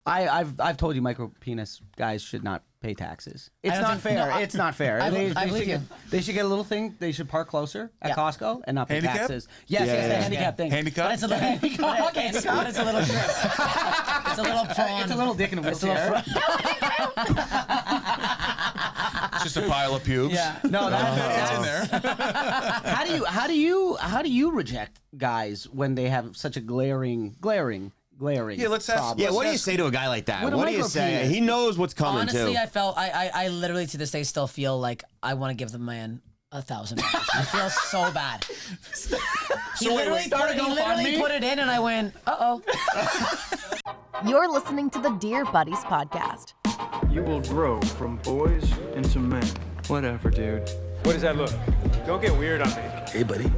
I've told you micro penis guys should not pay taxes. It's not fair. It's not fair. I believe you. They should get a little thing. They should park closer at Costco and not pay Handicap? taxes. Yes, the handicap thing. Handicap? But it's a little handicap. But it's a little shrimp. It's a little prawn. It's a little dick in a wheelchair. It's just a pile of pubes. Yeah. No, that's in there. How do you reject guys when they have such a glaring? Yeah, let's ask. problem? Yeah, what do you say to a guy like that? What a What do you micro say? penis. He knows what's coming Honestly, too. I literally to this day still feel like I want to give the man $1,000. I feel so bad. He literally put it in, and I went, uh-oh. You're listening to the Dear Buddies podcast. You will grow from boys into men. Whatever, dude. What does that look? Don't get weird on me. Hey, buddy.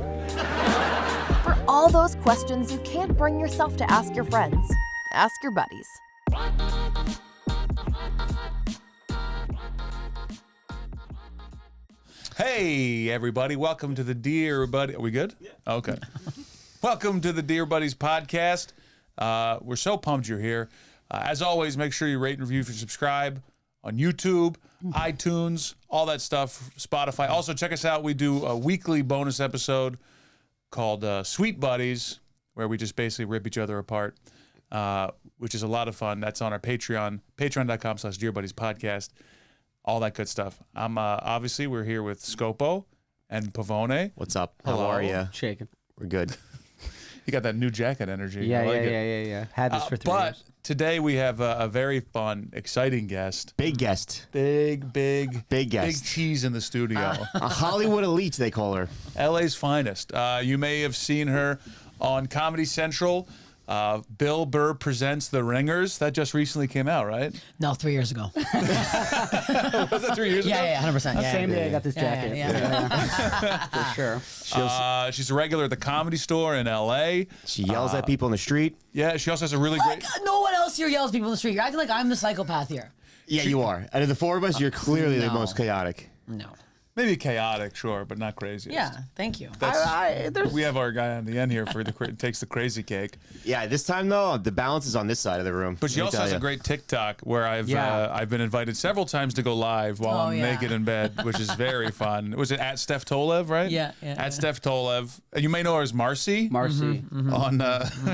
For all those questions you can't bring yourself to ask your friends, ask your buddies. Hey, everybody. Welcome to the Dear Buddy. Are we good? Yeah. Okay. Welcome to the Dear Buddies podcast. We're so pumped you're here. As always, make sure you rate and review, subscribe on YouTube, iTunes, all that stuff, Spotify. Also, check us out. We do a weekly bonus episode called Sweet Buddies, where we just basically rip each other apart, which is a lot of fun. That's on our Patreon, patreon.com/DearBuddiesPodcast, all that good stuff. Obviously, we're here with Scopo and Pavone. What's up? Hello. How are you? Shaking. We're good. You got that new jacket energy. Yeah, I like it. yeah. Had this for 3 But years. today we have a very fun, exciting guest. Big guest. Big guest. Big cheese in the studio. A Hollywood elite, they call her. LA's finest. You may have seen her on Comedy Central. Bill Burr Presents The Ringers. That just recently came out, right? No, 3 years ago. Was that 3 years ago? Yeah, 100%. Yeah, Same day I got this jacket. Yeah. For sure. She's a regular at the Comedy Store in LA. She yells at people in the street. Yeah, she also has a really great... No one else here yells at people in the street. You're acting like I'm the psychopath here. Yeah, you are. Out of the four of us, you're clearly the no. most chaotic. No. Maybe chaotic, sure, but not crazy. Yeah, thank you. We have our guy on the end here for takes the crazy cake. Yeah, this time though, the balance is on this side of the room. But she also has a great TikTok where I've been invited several times to go live while I'm naked in bed, which is very fun. Was it at Steph Tolev, right? Yeah. At Steph Tolev. You may know her as Marcy. Marcy. On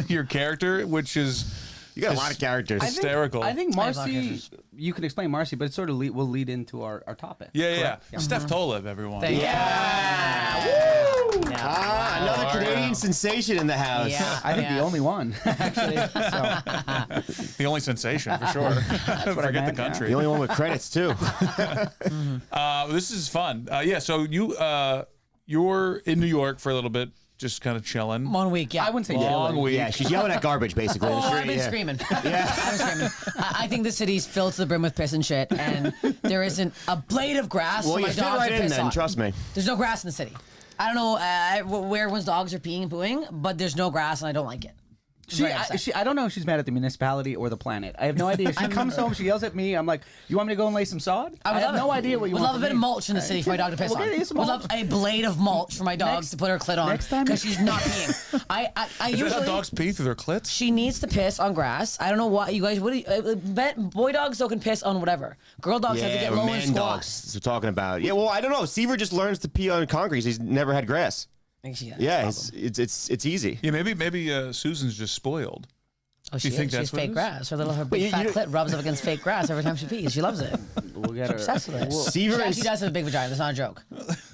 your character, which is... You got a lot of characters. Hysterical. I think Marcy, you can explain Marcy, but it sort of will lead into our topic. Yeah. Steph Tolev, everyone. Thank you. Woo! Yeah. Another Canadian sensation in the house. Yeah. I think the only one, actually. The only sensation, for sure. Forget the country. The only one with credits too. This is fun. So you're in New York for a little bit, just kind of chilling. 1 week, yeah. I wouldn't say Long yelling. week. Yeah, she's yelling at garbage basically. in the I've street, been yeah. screaming. I've been screaming. I think the city's filled to the brim with piss and shit, and there isn't a blade of grass Well, for you my fit dogs right to in piss then, on. trust me. There's no grass in the city. I don't know where everyone's dogs are peeing and pooing, but there's no grass, and I don't like it. I don't know if she's mad at the municipality or the planet. I have no idea. She comes home, she yells at me. I'm like, "You want me to go and lay some sod?" I have no idea what you want. want. Would love a bit of mulch in the city for my dog to piss on. We'll get you Would some love a blade of mulch for my dogs to put her clit on. Next time, because she's not peeing. I Is usually that how dogs pee through their clits? She needs to piss on grass. I don't know why you guys. Boy dogs don't can piss on whatever. Girl dogs have to get low and man squat. dogs. We're talking about. Yeah, well, I don't know. Seaver just learns to pee on concrete. He's never had grass. Yeah, it's easy. Yeah, maybe Susan's just spoiled. Oh, she think she's that's what it fake is? grass. Her big fat clit rubs up against fake grass every time she pees. She loves it. We'll get She's obsessed with it. Seaver She is actually does have a big vagina. That's not a joke.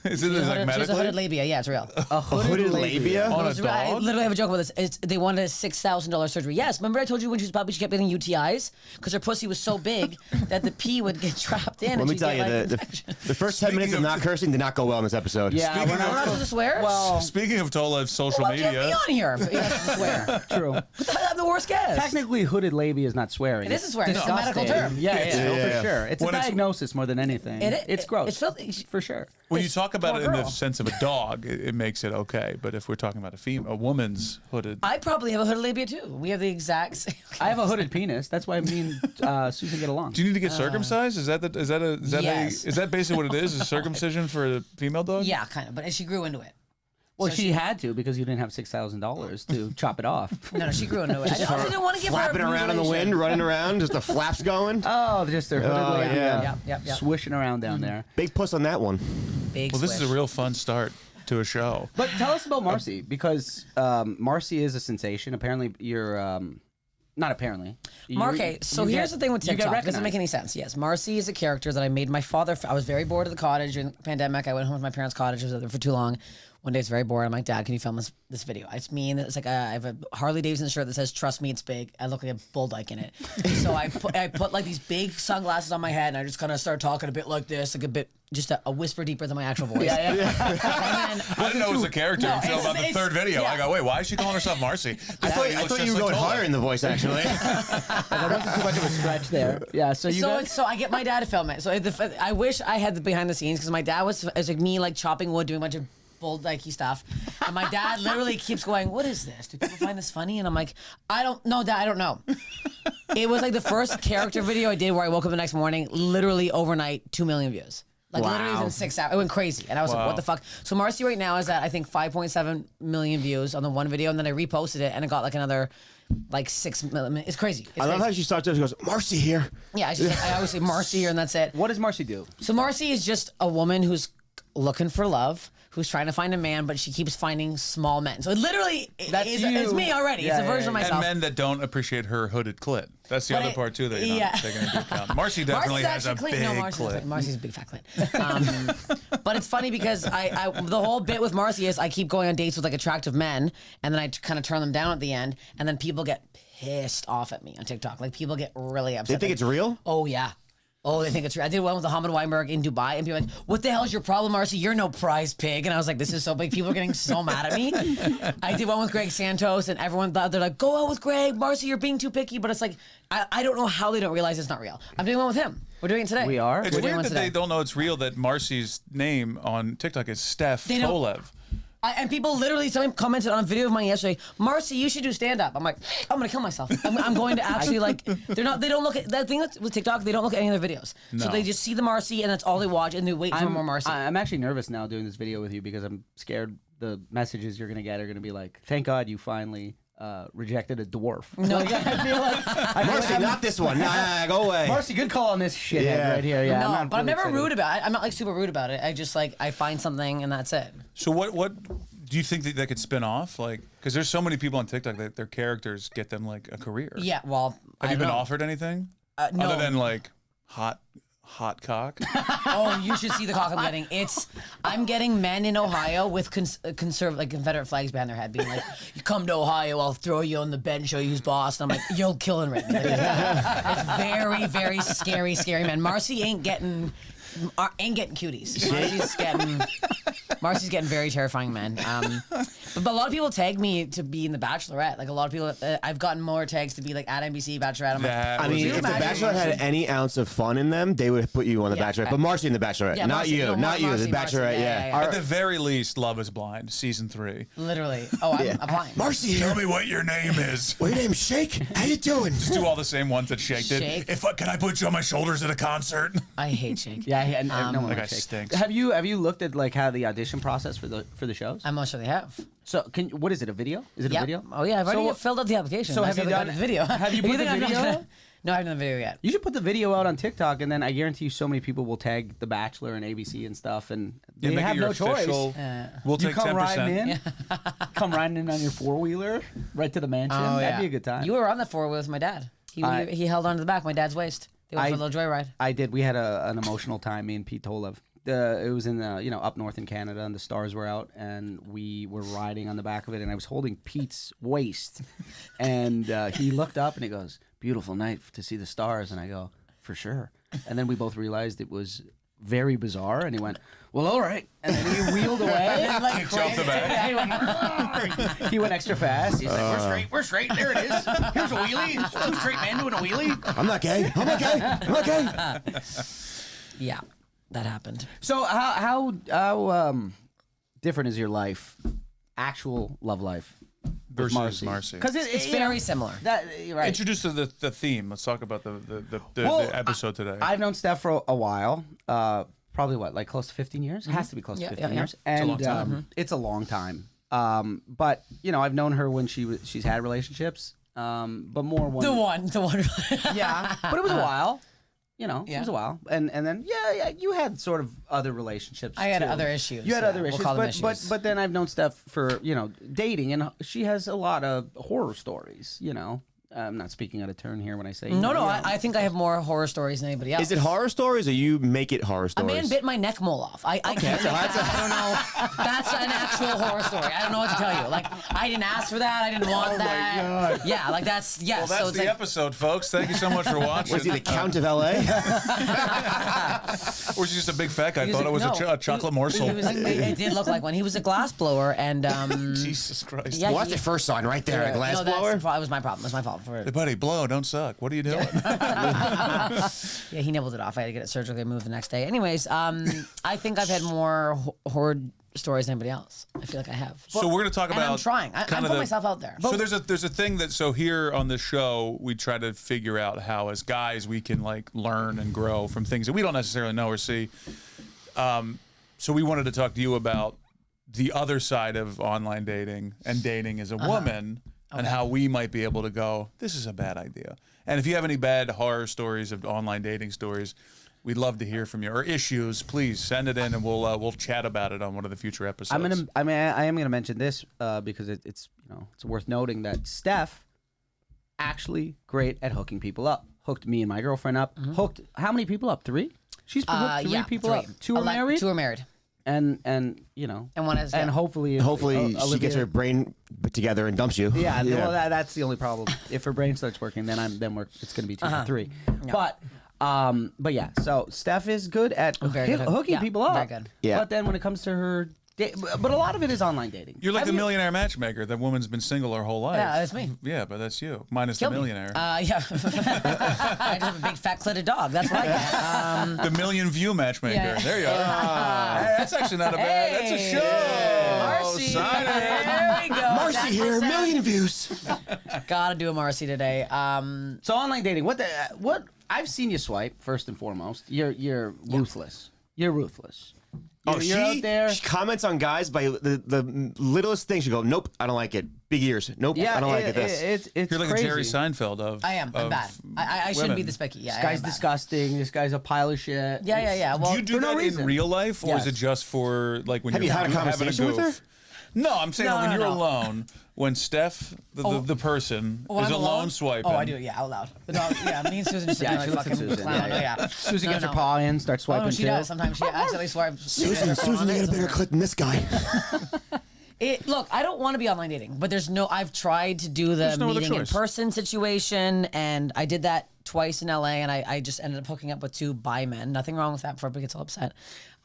Is She it has like a hooded medically? labia. Yeah, it's real. a hooded labia. On a I dog? literally have a joke about this. They wanted a $6,000 surgery. Yes, remember I told you when she was puppy she kept getting UTIs because her pussy was so big that the pee would get trapped in. Let and me she'd tell get, you, the first 10 minutes of not cursing did not go well in this episode. Yeah, Speaking we're We're not not supposed to swear. well. Speaking of Tolev's social Why can't be media, on here? If you have to swear. True. I'm the worst guest. Technically, hooded labia is not swearing. It is a swearing. It's a medical disgusting. term. Yeah, for sure. It's a When it's- diagnosis more than anything. It's gross. It's filthy. for sure. when you talk about poor it in the girl. sense of a dog, it makes it okay. But if we're talking about a woman's hooded, I probably have a hooded labia too. We have the exact same. I have a hooded penis. That's why me and Susan get along. do you need to get circumcised? Is that Yes. is that basically what it is? Is circumcision for a female dog? Yeah, kind of. But she grew into it. Well, she had to because you didn't have $6,000 to chop it off. No, she grew into it. I also didn't want to give her Flapping around in the wind, running around, just the flaps going. Oh, just their hooded yeah. swishing around down there. Big puss on that one. Big Well, this is swish. a real fun start to a show. But tell us about Marcy, because Marcy is a sensation. Apparently, you're... Not apparently. Okay, so here's the thing with TikTok. It doesn't make any sense. Yes, Marcy is a character that I made my father. I was very bored of the cottage during the pandemic. I went home to my parents' cottage. I was there for too long. One day it's very bored. I'm like, Dad, can you film this video? It's me, and it's like I have a Harley Davidson shirt that says "Trust me, it's big." I look like a bull dyke in it. So I put like these big sunglasses on my head, and I just kind of start talking a bit like this, like a bit, just a whisper deeper than my actual voice. I didn't know it was a character until about the third video. Yeah. I go, wait, why is she calling herself Marcy? I thought you were going higher in the voice, actually. There wasn't too much of a stretch there. Yeah, so So I get my dad to film it. So I wish I had the behind the scenes because my dad was like me, like chopping wood, doing a bunch of bull dykey stuff, and my dad literally keeps going, "What is this? Do people find this funny?" And I'm like, "I don't know, Dad. I don't know." It was like the first character video I did where I woke up the next morning, literally overnight, 2 million views. Like literally within 6 hours. It went crazy. And I was like, what the fuck? So Marcy right now is at, I think, 5.7 million views on the one video. And then I reposted it and it got like another like 6 million. It's crazy. I love how she starts off, she goes, Marcy here. Yeah, I always say Marcy here and that's it. What does Marcy do? So Marcy is just a woman who's looking for love, who's trying to find a man, but she keeps finding small men. So it literally it's me already. Yeah, it's a version of myself. And men that don't appreciate her hooded clit. That's the other part too that you're not taking into account. Marcy definitely has a big clit. Marcy's a big fat clit. But it's funny because the whole bit with Marcy is I keep going on dates with like attractive men, and then I kind of turn them down at the end, and then people get pissed off at me on TikTok. Like people get really upset. They think it's real? Oh yeah. Oh, they think it's real. I did one with Ahmed Weinberg in Dubai, and people were like, "What the hell is your problem, Marcy? You're no prize pig." And I was like, "This is so big." People are getting so mad at me. I did one with Greg Santos, and everyone thought they're like, "Go out with Greg, Marcy. You're being too picky." But it's like, I don't know how they don't realize it's not real. I'm doing one with him. We're doing it today. We are. It's weird that they don't know it's real. That Marcy's name on TikTok is Steph Tolev. And people literally, someone commented on a video of mine yesterday, Marcy, you should do stand-up. I'm like, I'm gonna kill myself. I'm going to actually like, they don't look at, that thing with TikTok, they don't look at any other videos. No. So they just see the Marcy and that's all they watch and they wait for more Marcy. I'm actually nervous now doing this video with you because I'm scared the messages you're gonna get are gonna be like, thank God you finally rejected a dwarf. No, like, I feel like Marcy, not this one. Nah, go away. Marcy, good call on this shithead right here. Yeah, no, but I'm never rude about it. I'm not like super rude about it. I just like, I find something and that's it. So what do you think that could spin off? Like, because there's so many people on TikTok that their characters get them like a career. Yeah, well, have you been offered anything? No. Other than like hot cock? Oh, you should see the cock I'm getting. I'm getting men in Ohio with like Confederate flags behind their head, being like, "You come to Ohio, I'll throw you on the bed and show you who's boss." And I'm like, "You'll kill and rip me." Like, it's very, very scary man. Marcy ain't getting cuties. Marcy's getting very terrifying men. But a lot of people tag me to be in The Bachelorette. Like a lot of people, I've gotten more tags to be like at NBC Bachelorette. I'm like, I mean, if The Bachelorette had any ounce of fun in them, they would put you on The Bachelorette. But Marcy in The Bachelorette, not Marcy, you, not you. The Bachelorette, yeah. At the very least, Love is Blind, season 3. Literally. Oh, I'm applying. Marcy, tell me what your name is. Well, your name's Shake. How you doing? Just do all the same ones that Shake did. Shake. Can I put you on my shoulders at a concert? I hate Shake. Yeah, no one that guy likes Shake. stinks. Have you looked at like how the audition process for the shows? I'm not sure they have. So what is it? A video? Is it a video? Oh yeah, I've already filled out the application. So have you done the video? Have you put the video? No, I haven't done the video yet. You should put the video out on TikTok, and then I guarantee you, so many people will tag The Bachelor and ABC and stuff, and they have no choice. We'll take 10%. Riding in, come riding in on your 4-wheeler right to the mansion. That'd be a good time. You were on the 4-wheeler with my dad. He held onto the back of my dad's waist. They went for a little joyride. I did. We had an emotional time. Me and Pete Tolev. It was in the up north in Canada, and the stars were out, and we were riding on the back of it, and I was holding Pete's waist, and he looked up and he goes, "Beautiful night to see the stars," and I go, "For sure." And then we both realized it was very bizarre, and he went, "Well, all right," and then he wheeled away. And like Jumped the back. he went extra fast. He's like, "We're straight. There it is. Here's a wheelie. 2 straight men doing a wheelie." I'm not gay. I'm okay. Yeah. That happened. So how different is your life, actual love life, versus Marcy? Because it's very similar. Right. Introduce the theme. Let's talk about the episode today. I've known Steph for a while. probably what, like close to 15 years? It has to be close to 15 years. It's a long And time. it's a long time. But you know, I've known her when she's had relationships. But more one. The one. Yeah, but it was a while. You know, Yeah. it was a while, and then you had sort of other relationships. I had too. other issues. You had yeah. other We'll issues, call them but issues. but then I've known Steph for dating, and she has a lot of horror stories. You know, I'm not speaking out of turn here when I say No, you know. I think I have more horror stories than anybody else. Is it horror stories or you make it horror A stories? man bit my neck mole off. I don't know. That's an actual horror story. I don't know what to tell you. Like, I didn't ask for that. I didn't want that. God. Yeah, like that's, yes. Well, that's so it's the like, episode, folks. Thank you so much for watching. Was he the Count of L.A.? Or is he just a big fat guy? I he thought it was no, a chocolate morsel. He was like, it did look like one. He was a glass blower, and Jesus Christ. yeah, Well, that's he- the first sign right there. A glass no, that's blower. the pro- it was my problem. It was my fault. Hey, buddy, blow, don't suck. What are you doing? Yeah, he nibbled it off. I had to get it surgically moved the next day. Anyways, I think I've had more horror stories than anybody else. I feel like I have. So we're going to talk And about. I'm trying. I kind of put the- myself out there. So there's a thing that here on the show we try to figure out how as guys we can like learn and grow from things that we don't necessarily know or see. So we wanted to talk to you about the other side of online dating and dating as a woman and how we might be able to go, this is a bad idea. And if you have any bad horror stories of online dating stories, we'd love to hear from you, or issues. Please send it in, and we'll chat about it on one of the future episodes. I am gonna mention this because it's worth noting that Steph actually great at hooking people up. Hooked me and my girlfriend up. Hooked how many people up? 3? She's hooked 3 people up. 2 are married. 2 are married. And you know, And one is and gay. hopefully She gets her brain together and dumps you. Yeah, well, that's the only problem. If her brain starts working, then it's going to be 2 or 3. But yeah, so Steph is good at Very good. hooking Yeah, people up. very good. Yeah. But then when it comes to her, but a lot of it is online dating. You're like Have the you- millionaire matchmaker. That woman's been single her whole life. Yeah, that's me. Yeah, but that's you. Minus Kill the me. millionaire. Yeah. I just have a big fat clitted dog. That's what I get. The million view matchmaker. Yeah. There you are. Hey, that's actually not a bad. That's a Hey. show. Marcy. Sign it. There we go. Marcy That's here, the million views. Gotta do a Marcy today. So online dating, what I've seen you swipe first and foremost. You're ruthless. You're ruthless. You're out there. She comments on guys by the littlest thing. She go, nope, I don't like it. Big ears. Nope, Yeah, I don't like it. This. It's You're like crazy. a Jerry Seinfeld of. I am. I'm of bad. I shouldn't be women. this picky. Yeah. This I guy's am bad. disgusting. This guy's a pile of shit. Yeah. Well, Do you do for no that reason. in real life, or is Yes. it just for like when Have you're you had a having conversation with goof? her? No, I'm saying No, when no, you're no. alone, when Steph, the person, when is I'm alone swiping. Oh, I do. Yeah, out loud. The dog. Yeah, me and Susan just sit Yeah, there she like looks at fucking Susan. clown. Yeah. Oh, yeah. Susan No, gets no. her paw in, starts Oh, swiping no, she too. does. Sometimes she accidentally swipes. Susan, you got a better clip than this guy. Look, I don't want to be online dating, but I've tried to do the There's no other meeting in choice. person situation, and I did that twice in LA, and I just ended up hooking up with 2 bi men. Nothing wrong with that before everybody gets all upset.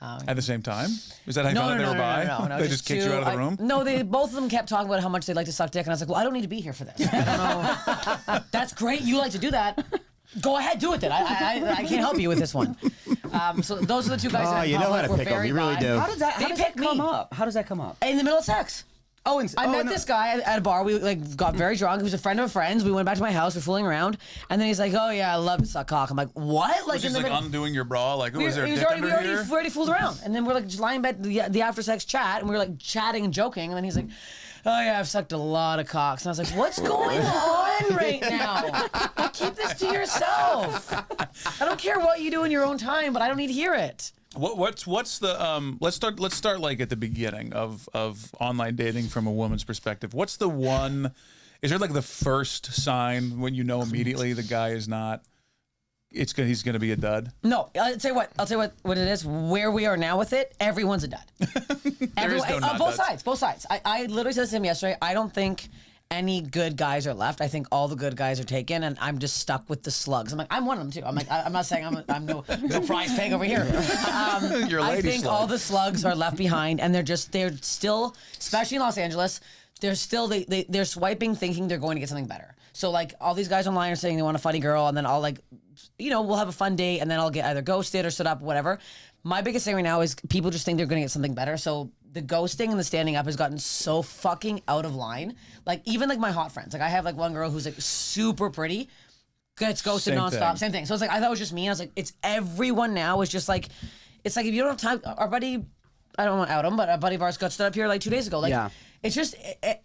At the same time? Is that how you found out they were bi? No, They just kicked you out of the room? No, both of them kept talking about how much they like to suck dick, and I was like, well, I don't need to be here for this. I don't know. That's great. You like to do that. Go ahead, do it then. I can't help you with this one. So those are the 2 guys. Oh, that you know how to were pick 'em. very You really bi. do. How does that come me. up? How does that come up? In the middle of sex. Oh, I met this guy at a bar. We got very drunk. He was a friend of a friend's. We went back to my house. We're fooling around, and then he's like, "Oh yeah, I love to suck cock." I'm like, "What?" Was in just the like middle. undoing your bra? Like, oh, is there a He was dick already, under we here? already fooled around, and then we're like just lying in bed the after sex chat, and we were like chatting and joking, and then he's like, "Oh yeah, I've sucked a lot of cocks," and I was like, "What's going on right now? Keep this to yourself. I don't care what you do in your own time, but I don't need to hear it." What's the let's start like at the beginning of online dating from a woman's perspective. What's the one? Is there like the first sign when you know immediately the guy is not? He's gonna be a dud. No, I'll tell you what it is. Where we are now with it, everyone's a dud. no not both duds. sides. I literally said to him yesterday, I don't think any good guys are left. I think all the good guys are taken, and I'm just stuck with the slugs. I'm like, I'm one of them too. I'm like, I'm not saying I'm no prize pig over here. You're a I lady think slug. all the slugs are left behind, and they're still, especially in Los Angeles, they're swiping thinking they're going to get something better. So like all these guys online are saying they want a funny girl, and then I'll like, we'll have a fun date, and then I'll get either ghosted or stood up, whatever. My biggest thing right now is people just think they're going to get something better. So the ghosting and the standing up has gotten so fucking out of line. Like even like my hot friends, like I have like one girl who's like super pretty, gets ghosted Same nonstop, thing. same thing. So it's like I thought it was just me. And I was like, it's everyone now is just like, it's like if you don't have time, our buddy, I don't want to out him, but a buddy of ours got stood up here like 2 days ago. Like, it's just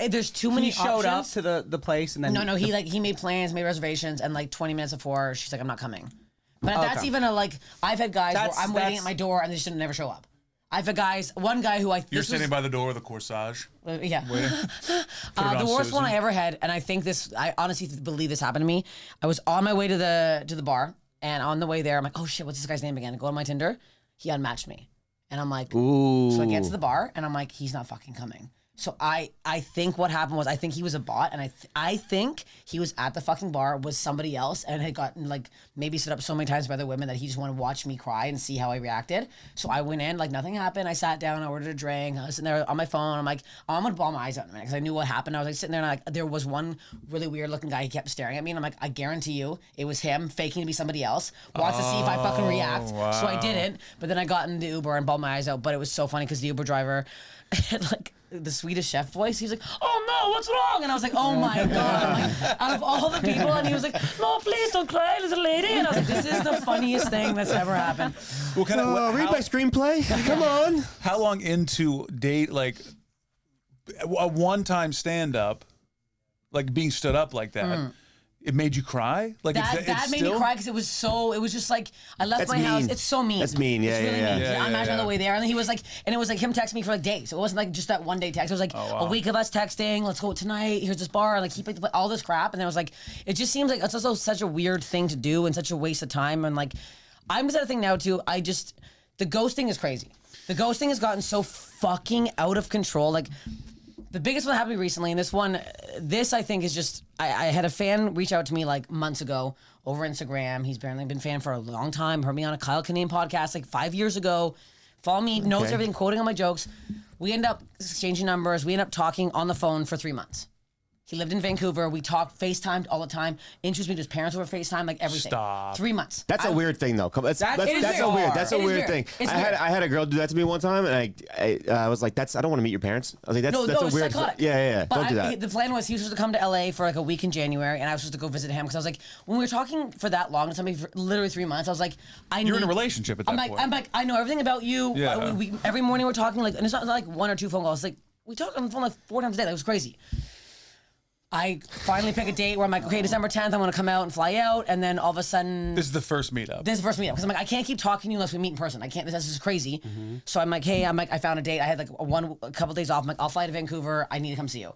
there's too many. He showed up options. to the place and then No, he made plans, made reservations, and like 20 minutes before, she's like, I'm not coming. But that's even a like. I've had guys where I'm waiting at my door and they just never show up. I've had one guy who You're sitting by the door with a corsage. Yeah. The worst one I ever had, and I think I honestly believe this happened to me. I was on my way to the bar, and on the way there, I'm like, oh shit, what's this guy's name again? I go to my Tinder, he unmatched me. And I'm like, ooh. So I get to the bar, and I'm like, he's not fucking coming. So I think what happened was I think he was a bot, and I think he was at the fucking bar with somebody else and had gotten like maybe stood up so many times by other women that he just wanted to watch me cry and see how I reacted. So I went in, like nothing happened. I sat down, I ordered a drink. I was sitting there on my phone. I'm like, oh, I'm gonna ball my eyes out in a minute because I knew what happened. I was like sitting there and like there was one really weird looking guy. He kept staring at me, and I'm like, I guarantee you, it was him faking to be somebody else. Wants to see if I fucking react. Wow. So I didn't. But then I got in the Uber and balled my eyes out. But it was so funny because the Uber driver had like the Swedish chef voice. He was like, oh no, what's wrong? And I was like, oh my God. Like, out of all the people, and he was like, no, please don't cry, little lady. And I was like, this is the funniest thing that's ever happened. Well, read my screenplay. Come on. How long into date, like a one-time stand-up, like being stood up like that, it made you cry? Like that made me cry because it was just like I left my house. It's so mean. That's mean. Yeah, it's really mean. yeah. I imagine on the way there, and then he was like, and it was like him texting me for like days. So it wasn't like just that one day text. It was like a week of us texting. Let's go tonight. Here's this bar. Like he picked up all this crap, and then it was like, it just seems like it's also such a weird thing to do and such a waste of time. And like, I'm at a thing now too. The ghosting is crazy. The ghosting has gotten so fucking out of control. Like. The biggest one happened to me recently, and this I think is just, I had a fan reach out to me like months ago over Instagram. He's apparently been a fan for a long time, heard me on a Kyle Kinane podcast like 5 years ago, follow me, knows everything, quoting on my jokes. We end up exchanging numbers, we end up talking on the phone for 3 months. He lived in Vancouver. We talked, FaceTimed all the time. Introduced me to his parents over FaceTime, like everything. Stop. 3 months. That's a weird thing, though. That's a weird thing. I had a girl do that to me one time, and I was like, I don't want to meet your parents. I was like, that's a weird. Psychotic. Yeah. But Don't do that. The plan was he was supposed to come to LA for like a week in January, and I was supposed to go visit him because I was like, when we were talking for that long to somebody for literally 3 months, I was like, You're in a relationship at that point. I'm like, I know everything about you. Yeah. We every morning we're talking like, and it's not like 1 or 2 phone calls. Like we talk on the phone like 4 times a day. That was crazy. I finally pick a date where I'm like, okay, December 10th, I'm going to come out and fly out. And then all of a sudden... This is the first meetup. Because I'm like, I can't keep talking to you unless we meet in person. I can't, this is crazy. So I'm like, hey, I found a date. I had like a couple days off. I'm like, I'll fly to Vancouver. I need to come see you.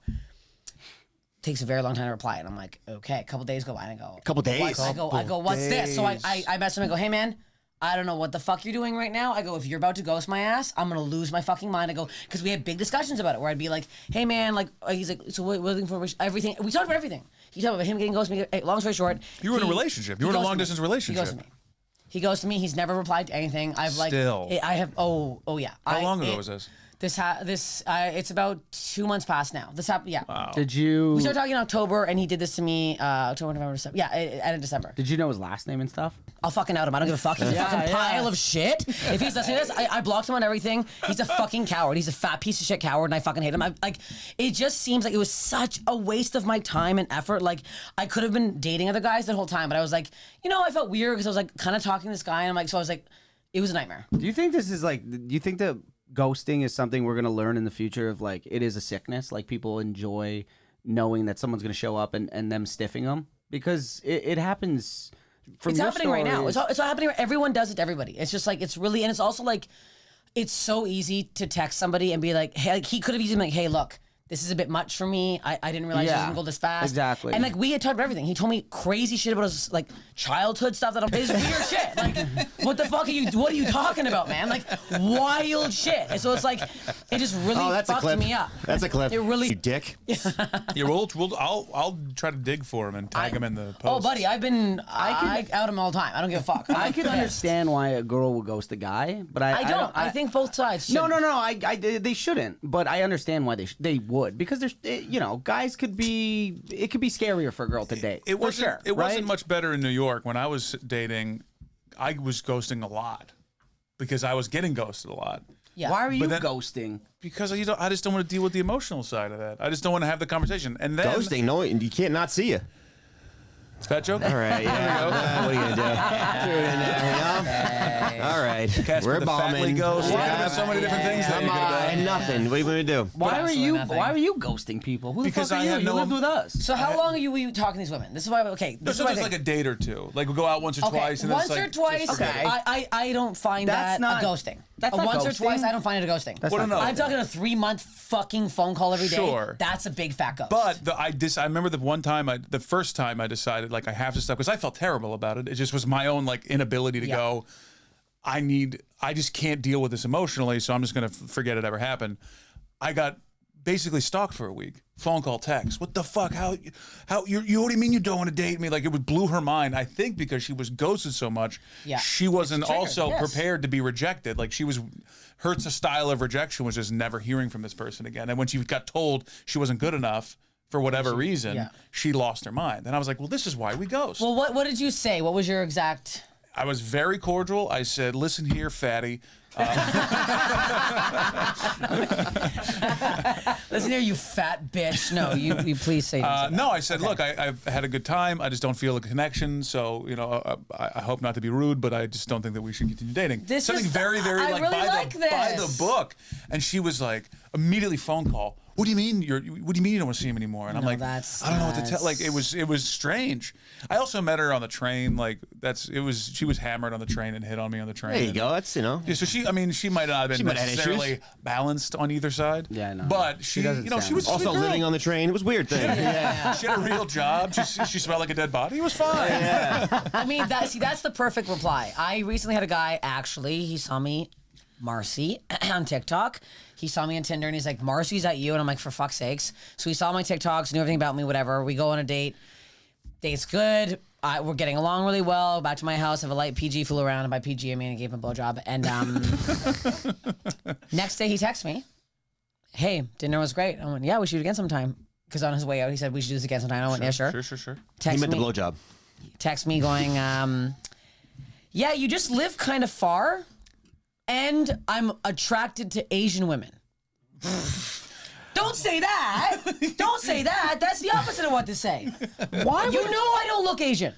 Takes a very long time to reply. And I'm like, okay, a couple days go by. And I go... Couple days? I go, what's this? So I message him and go, hey, man... I don't know what the fuck you're doing right now. I go, if you're about to ghost my ass, I'm going to lose my fucking mind. I go, because we had big discussions about it where I'd be like, hey man, like, he's like, so we're looking for everything. We talked about everything. He talked about him getting ghosted. Hey, long story short. You were in a relationship. You were in a long distance relationship. He ghosted me. He's never replied to anything. I have, oh yeah. How long ago was this? It's about 2 months past now. This happened, yeah. Wow. Did you? We started talking in October, and he did this to me October, November, December. Yeah, end of December. Did you know his last name and stuff? I'll fucking out him. I don't give a fuck. He's a fucking pile of shit. If he's listening to this, I blocked him on everything. He's a fucking coward. He's a fat piece of shit coward, and I fucking hate him. It just seems like it was such a waste of my time and effort. Like, I could have been dating other guys that whole time, but I was like, I felt weird because I was like kind of talking to this guy, and I'm like, so I was like, it was a nightmare. Do you think this is like? Do you think that ghosting is something we're gonna learn in the future? Of like, it is a sickness. Like people enjoy knowing that someone's gonna show up and them stiffing them because it happens. It's happening right now. It's all happening. Everyone does it to everybody. It's just like it's really, and it's also like it's so easy to text somebody and be like, hey, like he could have easily been like, hey, look. This is a bit much for me. I didn't realize it was gonna go this fast. Exactly. And like we had talked about everything. He told me crazy shit about his like childhood stuff that is weird shit. Like what the fuck what are you talking about, man? Like wild shit. And so it's like it just really fucked me up. That's a clip. It really you dick. I'll try to dig for him and tag him in the post. Oh buddy, I out him all the time. I don't give a fuck. I can understand why a girl will ghost a guy, but I don't. I think both sides should. No. They shouldn't. But I understand why they would because there's guys could be scarier for a girl to date. It wasn't much better in New York when I was dating. I was ghosting a lot because I was getting ghosted a lot. Yeah. Why are you ghosting? Because I just don't want to deal with the emotional side of that. I just don't want to have the conversation. And then ghosting, no, you can't not see you. Fat joke? All right, yeah. What are you gonna do? All right. right. Casper We're the Fatly bombing. Ghost. Yeah. There's so many different things that Come you could have on, done. and nothing. What are you going to do? Why Absolutely nothing. were you ghosting people? Who the Because fuck are I you? had You no lived one- with us. So how long are you talking to these women? This is why. Okay. No, This is why I sometimes think- like a date or two. Like we go out once or twice. And then once it's or like, twice, just forget it. I don't find That's that not- a ghosting. that's not once or ghosting. twice, I don't find it a ghosting. That's Well, not no, no. I'm talking a 3-month fucking phone call every day. Sure. That's a big fat ghost. But I remember the first time I decided like I have to stop because I felt terrible about it. It just was my own like inability to go. I just can't deal with this emotionally, so I'm just gonna forget it ever happened. I got basically stalked for a week. Phone call, text. What the fuck? How you what do you mean you don't want to date me? Like it blew her mind. I think because she was ghosted so much, she wasn't It's triggered, also yes. prepared to be rejected. Like she was her style of rejection was just never hearing from this person again. And when she got told she wasn't good enough for whatever reason, she lost her mind. And I was like, well, this is why we ghost. well, what did you say? What was your exact? I was very cordial. I said, listen here, fatty. Listen here, you fat bitch. No, you please say this. No, I said, look, I've had a good time. I just don't feel a connection. So, I hope not to be rude, but I just don't think that we should continue dating. This Something is- very, very I like, really by, like the, by this. the book. And she was like, immediately phone call. What do you mean what do you mean you don't want to see him anymore? And I'm No, like, that's- I don't know what to tell. Like it was strange. I also met her on the train. Like she was hammered on the train and hit on me on the train. There you go. That's, Yeah, so she might not have been might have had necessarily issues. balanced on either side. Yeah, no. But she doesn't she sound- was a also sweet girl. living on the train. It was a weird thing. She had a real job. She smelled like a dead body. It was fine. I mean, that's the perfect reply. I recently had a guy, actually, he saw me, Marcy, on TikTok. He saw me on Tinder and he's like, Marcy's at you? And I'm like, for fuck's sakes. So he saw my TikToks, knew everything about me, whatever. We go on a date. Date's good. We're getting along really well. Back to my house, have a light PG, flew around, and by PG I mean I gave him a blowjob. And next day he texts me, hey, dinner was great. I went, yeah, we should do it again sometime. Because on his way out, he said, we should do this again sometime. I went, yeah, sure. Sure. He Text meant the me, blowjob. text me going, yeah, you just live kind of far, and I'm attracted to Asian women. Don't say that. Don't say that. That's the opposite of what to say. Why? You know I don't look Asian.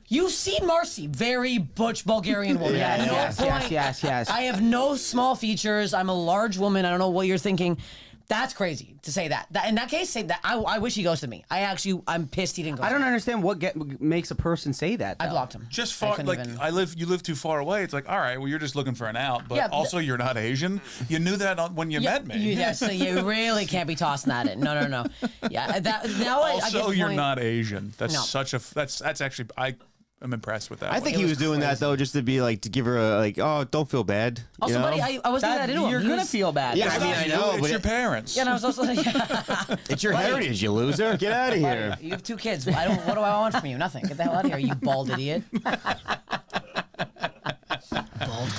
You've seen Marcy, very butch Bulgarian woman. Yeah, At no yes, point- yes. I have no small features. I'm a large woman. I don't know what you're thinking. That's crazy to say that. In that case, say that. I wish he ghosted me. I'm pissed he didn't ghost I don't me. understand what makes a person say that. I though. blocked him. Just I far, couldn't like even- you live too far away. It's like, all right, well, you're just looking for an out, but Yeah, also you're not Asian. You knew that when you met me. Yeah, so you really can't be tossing that in. No. Yeah, now I get Also, the you're point. not Asian. That's No. that's actually I'm impressed with that. I think one. he was doing that though, just to be like, to give her a oh, don't feel bad. Also, you know? buddy, I wasn't that into him. You're He gonna was- feel bad. Yeah, It's I mean, not I you, know, it's but your parents. Yeah, and I was also like, it's your heritage, you loser. Get out of here. you have 2 kids. What do I want from you? Nothing. Get the hell out of here, you bald idiot. Bald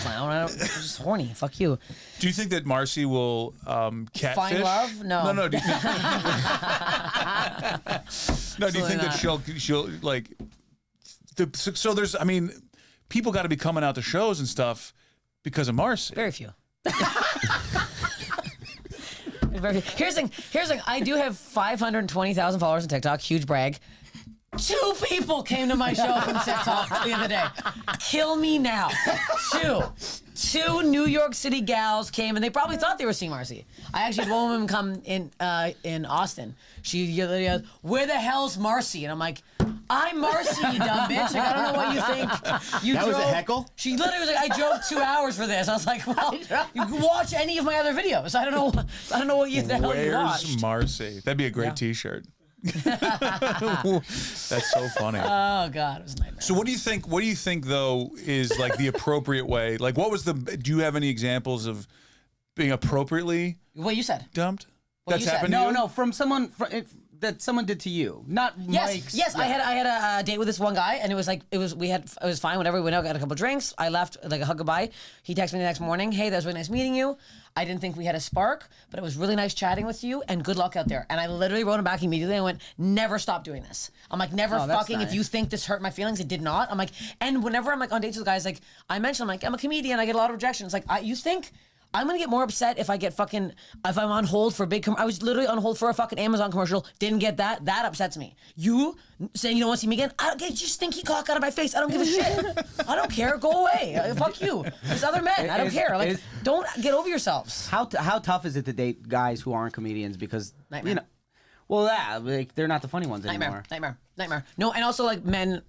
clown. I'm just horny. Fuck you. Do you think that Marcy will catfish? Find love? No. No. Do you think, no, do you think that she'll like? So there's, I mean, people got to be coming out to shows and stuff because of Marcy. Very few. Very few. Here's the thing. I do have 520,000 followers on TikTok. Huge brag. 2 people came to my show from TikTok the other day. Kill me now. 2 New York City gals came, and they probably thought they were seeing Marcy. I actually had one woman come in Austin. She goes, where the hell's Marcy? And I'm like, I'm Marcy, you dumb bitch. Like, I don't know what you think. You That was a drove- heckle? She literally was like, I drove 2 hours for this. I was like, well, you can watch any of my other videos. I don't know what the hell you watched. Where's Marcy? That'd be a great Yeah. T-shirt. That's so funny. Oh God, it was a nightmare. So what do you think? What do you think though is like the appropriate way? Like, what was the? Do you have any examples of being appropriately What you said. dumped? What That's you said. happened to you? No, from someone that someone did to you, not Yes, Mike's. yes. Yeah. I had a date with this one guy, and it was fine. Whenever we went out, got a couple drinks. I left like a hug goodbye. He texted me the next morning. Hey, that was really nice meeting you. I didn't think we had a spark, but it was really nice chatting with you, and good luck out there. And I literally wrote him back immediately. I went, never stop doing this. I'm like, never Oh, that's fucking. If nice. you think this hurt my feelings, it did not. I'm like, and whenever I'm like on dates with guys, like I mentioned, I'm like, I'm a comedian. I get a lot of rejection. It's like, you think I'm gonna get more upset if if I'm on hold for a big. I was literally on hold for a fucking Amazon commercial. Didn't get that. That upsets me. You saying you don't want to see me again? I don't get your stinky cock out of my face. I don't give a shit. I don't care. Go away. Fuck you. There's other men. I don't care. Like, don't get over yourselves. How tough is it to date guys who aren't comedians because Nightmare. you know? Well, like, they're not the funny ones anymore. Nightmare. No, and also like men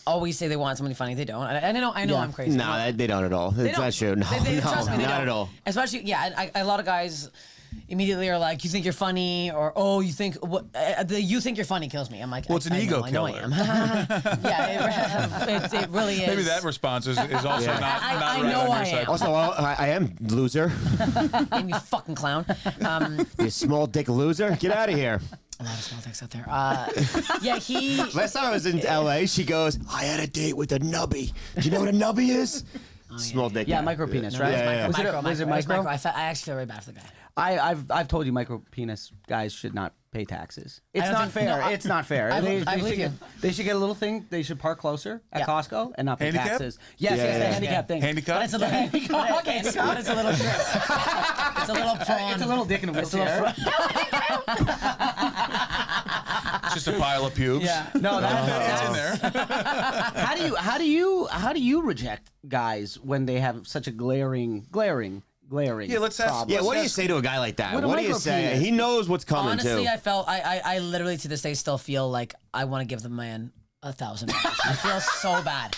always say they want somebody funny. They don't. I know I'm crazy. No, they don't at all. It's not true. No, trust me, they not don't. at all. Especially, a lot of guys immediately are like, you think you're funny, or oh, you think you think you're funny kills me. I'm like, well, it's an ego killer. I know I am. it really is. Maybe that response is also not I right know on your I side. am. Also, I am loser. You fucking clown. You small dick loser. Get out of here. A lot of small dicks out there. He. Last time I was in LA, she goes, I had a date with a nubby. Do you know what a nubby is? Small dick. Yeah, micro penis, right? Yeah. Was it micro? I actually feel very bad for the guy. I've told you micro penis guys should not pay taxes. It's not fair. It's not fair. I believe you. They should get a little thing. They should park closer at Costco and not pay Handicap? taxes. Yes, the handicap thing. Handicap? But it's a little handicap. It's a little shrimp. It's a little prawn. It's a little dick in a wheelchair. It's just a pile of pubes. Yeah. No, It's in there. How do you reject guys when they have such a glaring? Yeah, let's ask. problem? Yeah, what do you say to a guy like that? With a What do you micro say? penis. He knows what's coming Honestly, too. I felt I literally to this day still feel like I want to give the man $1,000. I feel so bad.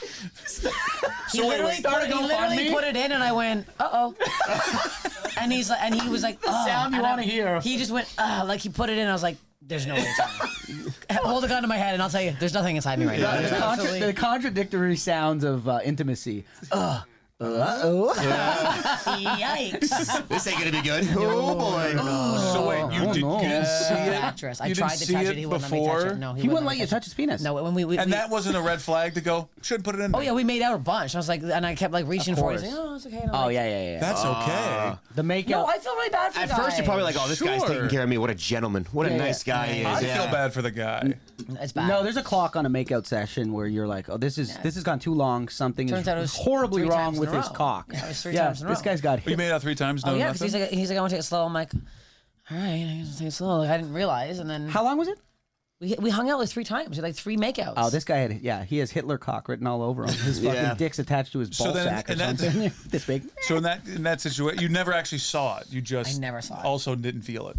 He literally put it in, and I went, uh-oh. and he was like, oh. Sound you want to hear. He just went, like he put it in. I was like, there's no way it's happening. Hold a gun to my head, and I'll tell you, there's nothing inside me right now. The contradictory sounds of intimacy. Yikes. This ain't gonna be good. Oh boy. So wait, you didn't see it? Actress. I You tried didn't to see touch it it. He wouldn't let me touch before? it. No, He wouldn't let you touch his penis. No, when we And that wasn't a red flag to go, shouldn't put it in there. Oh yeah, we made out a bunch. I was like, and I kept like reaching for it. course. He's like, oh, it's okay. And I'm Oh like, yeah. That's okay. The makeout. No, I feel really bad for the At guy. first, you're probably like, "Oh, this guy's Sure. taking care of me. What a gentleman. What a Yeah, nice guy he is." I Yeah. feel bad for the guy. It's bad. No, there's a clock on a makeout session where you're like, oh, this has gone too long. Something Turns out it is was horribly 3 wrong times in with a his row. cock. Yeah, it was 3 times in a This row. guy's got You made out 3 times, no Oh yeah, nothing? because he's like, I want to take it slow. I'm like, all right, I can take it slow. Like, I didn't realize, and then How long was it? we hung out like 3 times. We had like 3 makeouts. Oh, this guy he has Hitler cock written all over him. His fucking Yeah. dick's attached to his ball sack or something. This big. So in that situation, you never actually saw it. You just I never saw it. Also didn't feel it.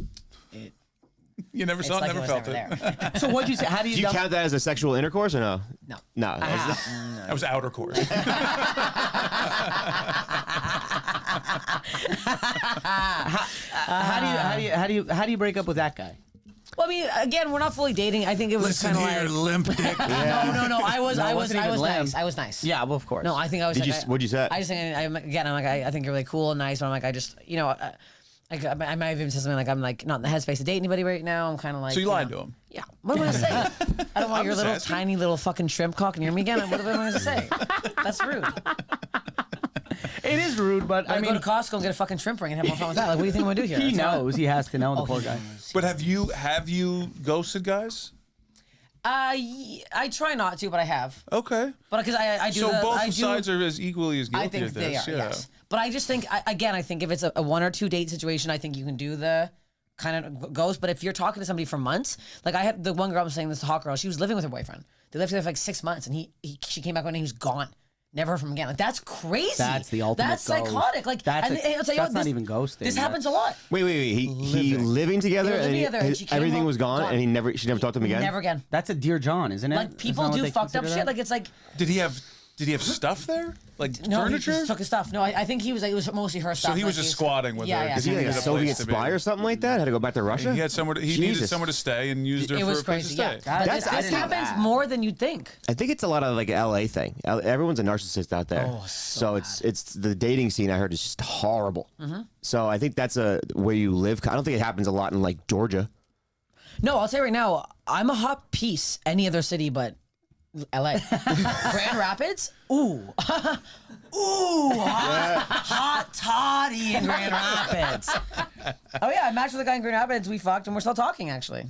You never It's saw it, like never it felt was it. never there. So what'd you say? How do you, Do you dump- count that as a sexual intercourse or no? No. No. That was outer course. how do you break up with that guy? Well, I mean, again, we're not fully dating. I think it was Listen kind of here, like limp dick. no. I was wasn't even nice. limp. I was nice. Yeah, well, of course. No, I think I was. Did you? What'd you say? I just think I'm like I think you're really cool and nice, but I'm like I just I might have even said something like I'm like not in the headspace to date anybody right now. I'm kind of like. So you lied to him. Yeah. What am I gonna say? I don't want your just little asking. tiny little fucking shrimp cock near me again. What am I gonna say? That's rude. It is rude, but I I go mean, to Costco and get a fucking shrimp ring and have more fun with that. Like, what do you think I'm gonna do here? he It's not- knows. He has to know, the Oh, poor he guy. knows. But have you ghosted guys? I try not to, but I have. Okay. But because I do. So I both do, sides are as equally as guilty I think of they this. are. Yeah. Yes. But I just think I think if it's a 1 or 2 date situation, I think you can do the kind of ghost. But if you're talking to somebody for months, like I had the one girl I'm saying this hot girl, she was living with her boyfriend. They lived together for like 6 months, and she came back one day, he was gone. Never heard from him again. Like that's crazy. That's the ultimate That's ghost. psychotic. Like That's and I'll tell you what, not this- even ghosting. This happens a lot. Wait. He living together They were and, living together, and she came everything home, was gone, gone. and she never talked to him again. Never again. That's a Dear John, isn't it? Like people do fucked up shit. Like it's like Did he have stuff there? Like no, furniture? he just took his stuff. No, I think he was like it was mostly her stuff. he was like, just squatting with her, Yeah, 'cause Is he like needed a a Soviet place to be. spy or something like that? Had to go back to Russia? He had somewhere. He needed Jesus. somewhere to stay and used her It for was a place crazy. to Yeah, stay. but That's- this happens more than you'd think. I think it's a lot of like LA thing. Everyone's a narcissist out there. Oh, so it's the dating scene I heard is just horrible. So I think that's a where you live. I don't think it happens a lot in like Georgia. No, I'll tell you right now, I'm a hot piece any other city but LA. Grand Rapids? Ooh. Hot toddy in Grand Rapids. Oh yeah, I matched with a guy in Grand Rapids, we fucked and we're still talking actually.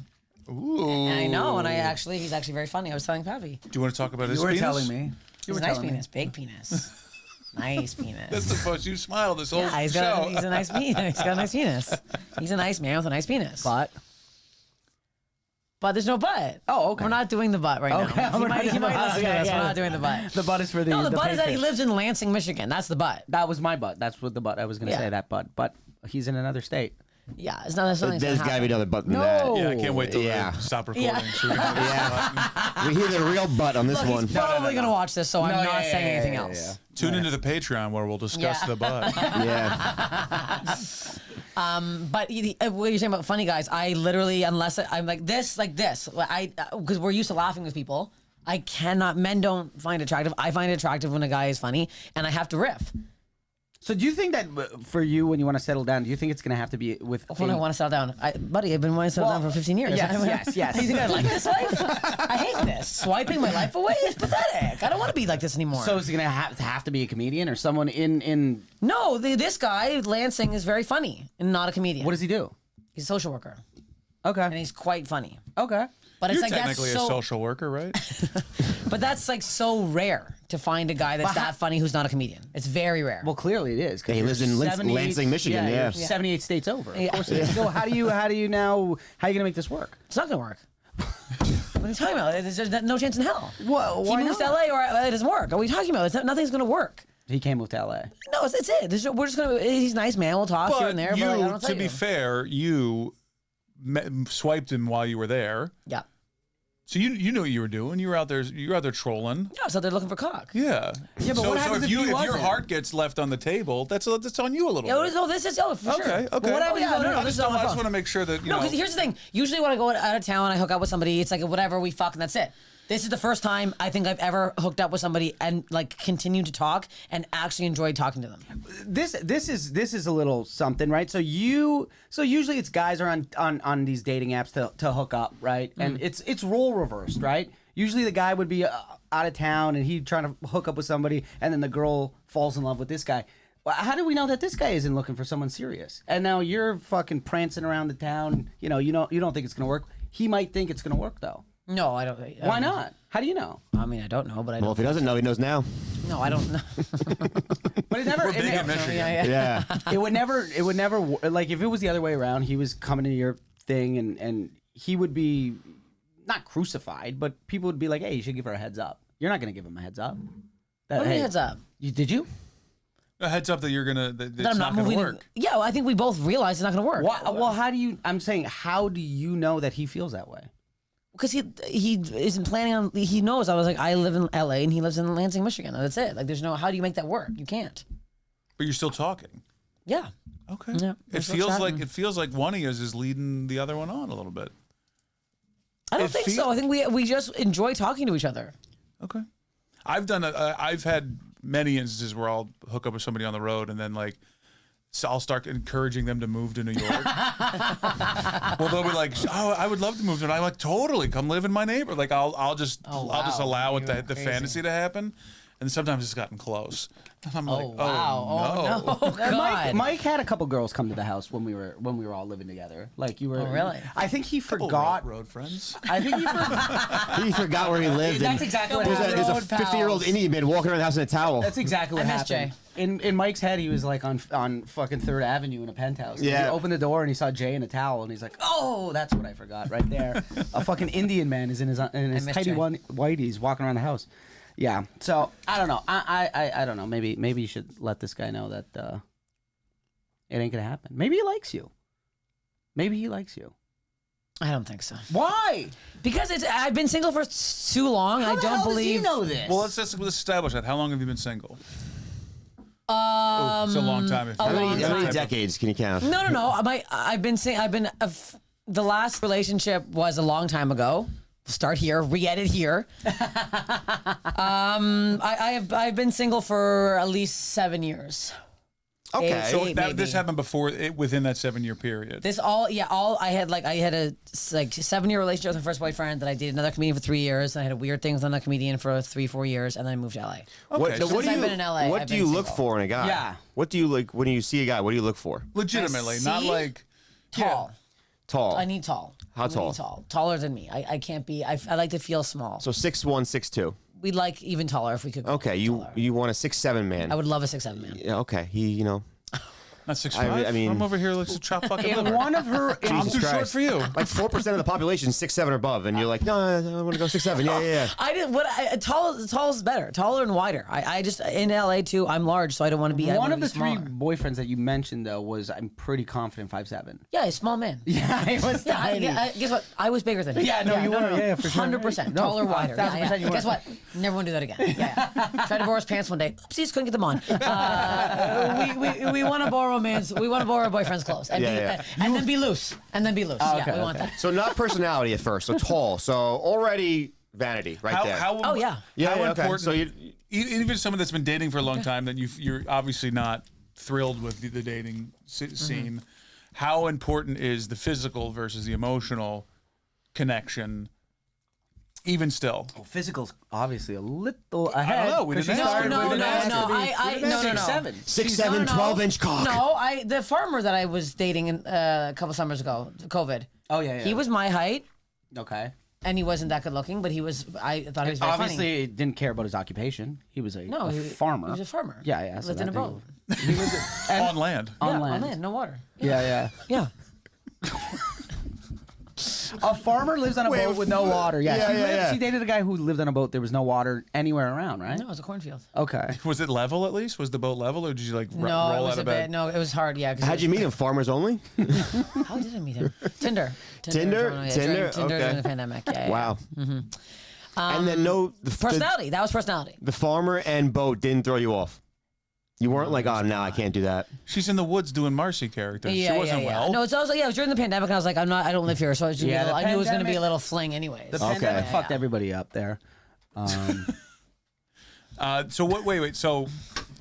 Ooh. And I know, and he's actually very funny. I was telling Pappy. Do you want to talk about his You were penis? telling me. He's a nice penis, big penis. Nice penis. That's the first you smile this whole he's show. got a nice penis. He's got a nice penis. He's a nice man with a nice penis. But there's no butt. Oh, okay. We're not doing the butt right now. He might listen to this. We're not doing the butt. The butt is for the. No, the butt is that he Patriots. lives in Lansing, Michigan. That's the butt. That was my butt. That's what the butt. I was going to say that butt. But he's in another state. Yeah, it's not. That's not There's got to be another butt than No. that. Yeah, I can't wait till Yeah. they stop recording. Yeah. So we can hit the button. We hear the real butt on this Look, one. he's probably going to watch this, so I'm not saying anything else. Tune into the Patreon where we'll discuss the butt. Yeah. But what you're saying about funny guys, I literally, unless I'm like this, because we're used to laughing with people, I cannot, men don't find it attractive. I find it attractive when a guy is funny, and I have to riff. So do you think that for you, when you want to settle down, do you think it's going to have to be with? When I want to settle down, buddy, I've been wanting to settle down for 15 years. Yes. You think I like this life? I hate this. Swiping my life away is pathetic. I don't want to be like this anymore. So is it going to have to be a comedian or someone in? No, this guy, Lansing, is very funny and not a comedian. What does he do? He's a social worker, and Okay. he's quite funny. Okay. But it's You're like technically that's a so, social worker, right? but that's like so rare to find a guy that's that funny who's not a comedian. It's very rare. Well, clearly it is. 'Cause He you're lives in 78 Lansing, Michigan, yeah. you're 78 states over. Of Yeah. course it is. So how are you gonna make this work? It's not gonna work. What are you talking about? There's no chance in hell. Well, He why moves not? to LA or it doesn't work. What are you talking about? Nothing's gonna work. He came with LA. No, it's it. We're just gonna. He's a nice man. We'll talk here But and there. you, but like, I don't to tell be you. fair, you swiped him while you were there. Yeah. So you knew what you were doing. You were out there trolling. Yeah, so they're looking for cock. Yeah. Yeah, but so, what so happens if if he your wasn't? heart gets left on the table, that's on you a little Yeah, bit. no, this is for sure. Okay. But what happens? I This just is on my phone. want to make sure that No, because here's the thing. Usually when I go out of town, I hook up with somebody. It's like whatever, we fuck and that's it. This is the first time I think I've ever hooked up with somebody and like continued to talk and actually enjoyed talking to them. This is a little something, right? So usually it's guys are on these dating apps to hook up, right? And it's role reversed, right? Usually the guy would be out of town and he'd trying to hook up with somebody, and then the girl falls in love with this guy. Well, how do we know that this guy isn't looking for someone serious? And now you're fucking prancing around the town. You don't think it's gonna work. He might think it's gonna work though. No, I don't. Why not? How do you know? I mean, I don't know, but I Well, don't. if he doesn't know, he knows now. No, I don't know. But it never. We're big in Michigan. Yeah. Yeah. It would never like if it was the other way around. He was coming to your thing and he would be not crucified, but people would be like, "Hey, you should give her a heads up." You're not going to give him a heads up. What do you mean heads up? Did you? A heads up that you're gonna that That it's I'm not gonna moving. work. Yeah, well, I think we both realize it's not going to work. Well, how do you? I'm saying, how do you know that he feels that way? Because he isn't planning on. He knows. I was like, I live in LA and he lives in Lansing, Michigan. That's it. Like, there's no. How do you make that work? You can't. But you're still talking. Yeah. Okay. Yeah, we're It still feels like one of us is leading the other one on a little bit. I don't It think feel- so. I think we just enjoy talking to each other. Okay. I've had many instances where I'll hook up with somebody on the road and then so I'll start encouraging them to move to New York. Well, they'll be like, "Oh, I would love to move to." And I'm like, "Totally, come live in my neighborhood." Like I'll just allow it the fantasy to happen. And sometimes it's gotten close. And I'm like, wow. "Oh no." Oh God. Mike had a couple girls come to the house when we were all living together. Like you were. Oh, really? I think he forgot. road friends. I think he forgot. He forgot where he lived. That's and exactly what There's happened. a Road 50-year-old pals. Indian man walking around the house in a towel. That's exactly what I miss happened. In Mike's head, he was like on fucking 3rd Avenue in a penthouse. Yeah. He opened the door and he saw Jay in a towel and he's like, "Oh, that's what I forgot right there." A fucking Indian man is in his miss tidy Jay. whiteies walking around the house. Yeah. So I don't know. I don't know. Maybe you should let this guy know that it ain't gonna happen. Maybe he likes you. Maybe he likes you. I don't think so. Why? Because I've been single for too long. How I the don't hell believe. does he know this? Well, let's establish that. How long have you been single? It's a long time. How many decades can you count? No. I've been the last relationship was a long time ago. Start here, re-edit here. I've been single for at least 7 years. Okay. So Eight, this maybe. happened within that 7-year period. I had a 7-year relationship with my first boyfriend. Then I dated another comedian for 3 years. And I had a weird thing with another comedian for 3-4 years, and then I moved to LA. What, Okay, so what do Since you, I've been in LA, what I've do been you look single. for in a guy? Yeah. What do you like when you see a guy? What do you look for? Legitimately, not see? like Tall. Tall. I need tall. How I need tall? tall. Taller than me. I can't be. I like to feel small. So 6'1", 6'2". we'd like even taller if we could. Okay, you want a 6'7" man. I would love a 6'7" man. Yeah, okay, he Not 6'5". I mean, I'm over here like to chop fucking liver. One of her. I'm too short for you. like 4% of the population 6'7" or above, and you're like, no, I want to go 6'7". Yeah. I didn't. Tall is better. Taller and wider. I just in LA too. I'm large, so I don't want to be. One of the smaller. 3 boyfriends that you mentioned though was I'm pretty confident 5'7". Yeah, a small man. Yeah, it was tiny. Guess what? I was bigger than him. Yeah, no, you were. Yeah, for sure. 100%. Taller, wider. 1,000% you were. Guess what? Never want to do that again. Yeah. Tried to borrow his pants one day. Oopsies, couldn't get them on. We want to borrow man's. We want to borrow our boyfriend's clothes and, and then be loose. And then be loose. Oh, we want that. So not personality at first. So tall. So already vanity right there. Oh yeah. Yeah, how okay. important? So even someone that's been dating for a long time, that you're obviously not thrilled with the dating scene. How important is the physical versus the emotional connection? Even still, Physical's obviously a little ahead. I don't know. We didn't ask her. No. 6'7", 12-inch cock. No, the farmer that I was dating a couple summers ago, COVID. Oh yeah. He was my height, Okay. and he wasn't that good looking, but he was. I thought he was very Obviously, funny. didn't care about his occupation. He was a farmer. He was a farmer. Yeah. So Lived in a that boat. thing- He was on land. on land. On land, no water. Yeah. Yeah. A farmer lives on a boat with no water. Yeah. She dated a guy who lived on a boat. There was no water anywhere around, right? No, it was a cornfield. Okay. Was it level at least? Was the boat level, or did you like No, roll it was out a of bed? bit. No, it was hard. Yeah. How'd you meet him? Farmers only? How did I meet him? Tinder. Tinder? Yeah, Tinder? Tinder Okay. during the pandemic. Yeah. Wow. And then Personality. That was personality. the farmer and boat didn't throw you off. You weren't like, oh no, I can't do that. She's in the woods doing Marcy characters. Yeah, she wasn't well. No, it's also it was during the pandemic, and I was like, I don't live here, so I knew it was going to be a little fling, anyways. The pandemic fucked everybody up there. So what? Wait. So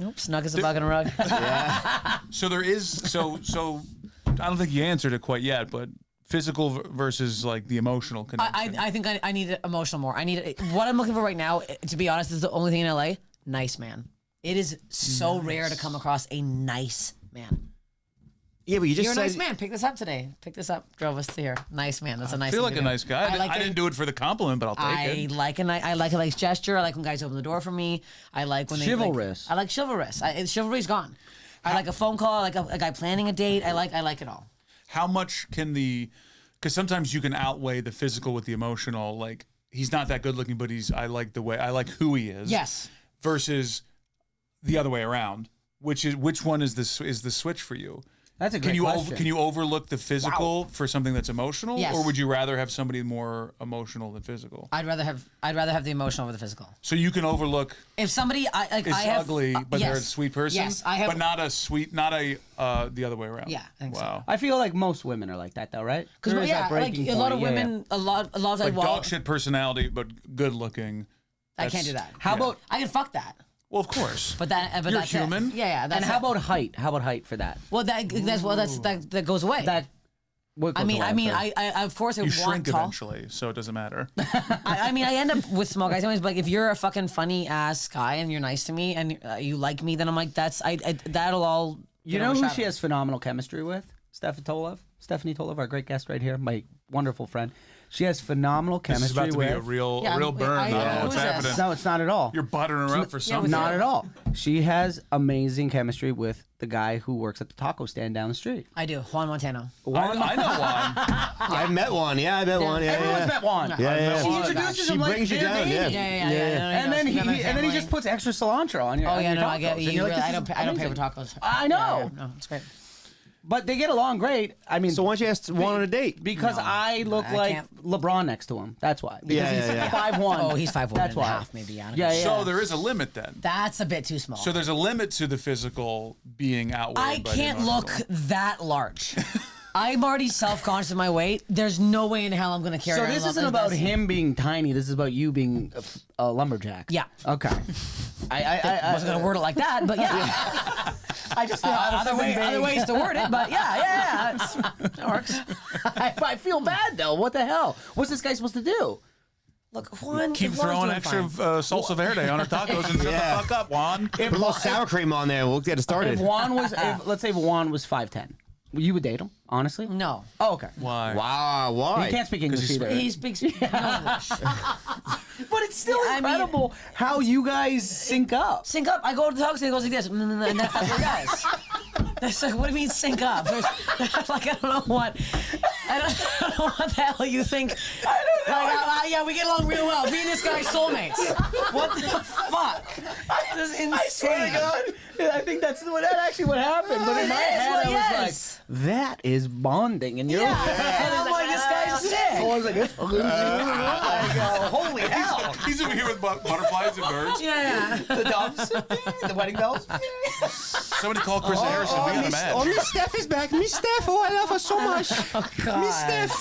Oops, snug as a bug on a rug. so there is so. I don't think you answered it quite yet, but physical versus like the emotional connection. I think I need it emotional more. I need it. What I'm looking for right now, to be honest, is the only thing in LA. Nice man. It is so rare to come across a nice man. Yeah, but you just You're a said nice man. Pick this up today. Pick this up. Drove us to here. Nice man. That's a nice. I feel thing like to a do. nice guy. I didn't do it for the compliment, but I'll take it. I like a nice gesture. I like when guys open the door for me. I like when Chivalrous. I like chivalrous. Chivalry's gone. I like a phone call. I like a guy planning a date. I like it all. How much can because sometimes you can outweigh the physical with the emotional. Like he's not that good looking, but I like who he is. Yes. Versus the other way around. Which one is the switch for you? That's a great question. Can you overlook the physical for something that's emotional, Yes. or would you rather have somebody more emotional than physical? I'd rather have the emotional over the physical. So you can overlook If somebody is ugly, but they're a sweet person. Yes, I have. But not the other way around. Yeah, I think so. Wow. I feel like most women are like that, though, right? Because There is that like breaking a lot of point. Yeah, women, a lot of times, Like dog shit personality, but good looking. I can't do that. How about I can fuck that, Well, of course. but You're that's human. It. Yeah, that's and how it. about height? How about height for that? Well, that goes away. What I goes mean, away? I of course I You want shrink tall. eventually, so it doesn't matter. I mean, I end up with small guys anyways. But like, if you're a fucking funny ass guy and you're nice to me and you like me, then I'm like, that'll all. You know who she has phenomenal chemistry with? Stephanie Tolev, our great guest right here, my wonderful friend. She has phenomenal This chemistry is about to be a real burn. I don't know what's who's this? happening. No, it's not at all. You're buttering her up for something. Not at all. She has amazing chemistry with the guy who works at the taco stand down the street. I do. Juan Montano. I know one. I met one. Yeah, I met one. Yeah, Everyone's met Juan. Yeah. She introduces She him like brings you they're down. dating. Yeah. And then he just puts extra cilantro on your. Oh on yeah, your no, I tacos. get And you. you're like, Really, this I is don't pay for amazing. tacos. I know. No, it's great. But they get along great. I mean, So why don't you ask one on a date? because I look I like can't. LeBron next to him. That's why. Because Yeah, he's 5'1". Oh, he's 5'1" That's and a why. half, maybe. I don't Yeah, know. yeah. So there is a limit then. That's a bit too small. So there's a limit to the physical being outweighed I by the can't look emotional. that large. I'm already self-conscious of my weight. There's no way in hell I'm going to carry. So around this a isn't lot about of him being tiny. This is about you being a lumberjack. Yeah. Okay. I wasn't going to word it like that, but yeah. I just feel other ways to word it, but yeah, that works. I feel bad though. What the hell? What's this guy supposed to do? Look, Juan. Keep throwing extra salsa verde on our tacos and shut the fuck up, Juan. Put a little sour cream on there. We'll get it started. If Juan was, let's say Juan was 5'10", You would date him, honestly? No. Oh, okay. Why? Wow, why? He can't speak English either. He speaks no English. But it's still Yeah, I mean- incredible how you guys sync up. Sync up. I go to the talk and he goes like this, and that's what he does. That's like, what do you mean sync up? Like, I don't know what. I don't know what the hell you think. I don't know. Like, yeah, we get along real well. Me and this guy soulmates. What the fuck? This is insane. I swear to God, I think that's actually what happened. But in my head, I was like, that is bonding. And you're Yeah. like, And I'm like, this guy's sick. I was like, I go, holy hell. He's over here with butterflies and birds. Yeah. The doves, the wedding bells. Somebody call Chris Harrison. We got a match. Oh, Miss Steph is back. Miss Steph, oh, I love her so much. God. Miss Steph.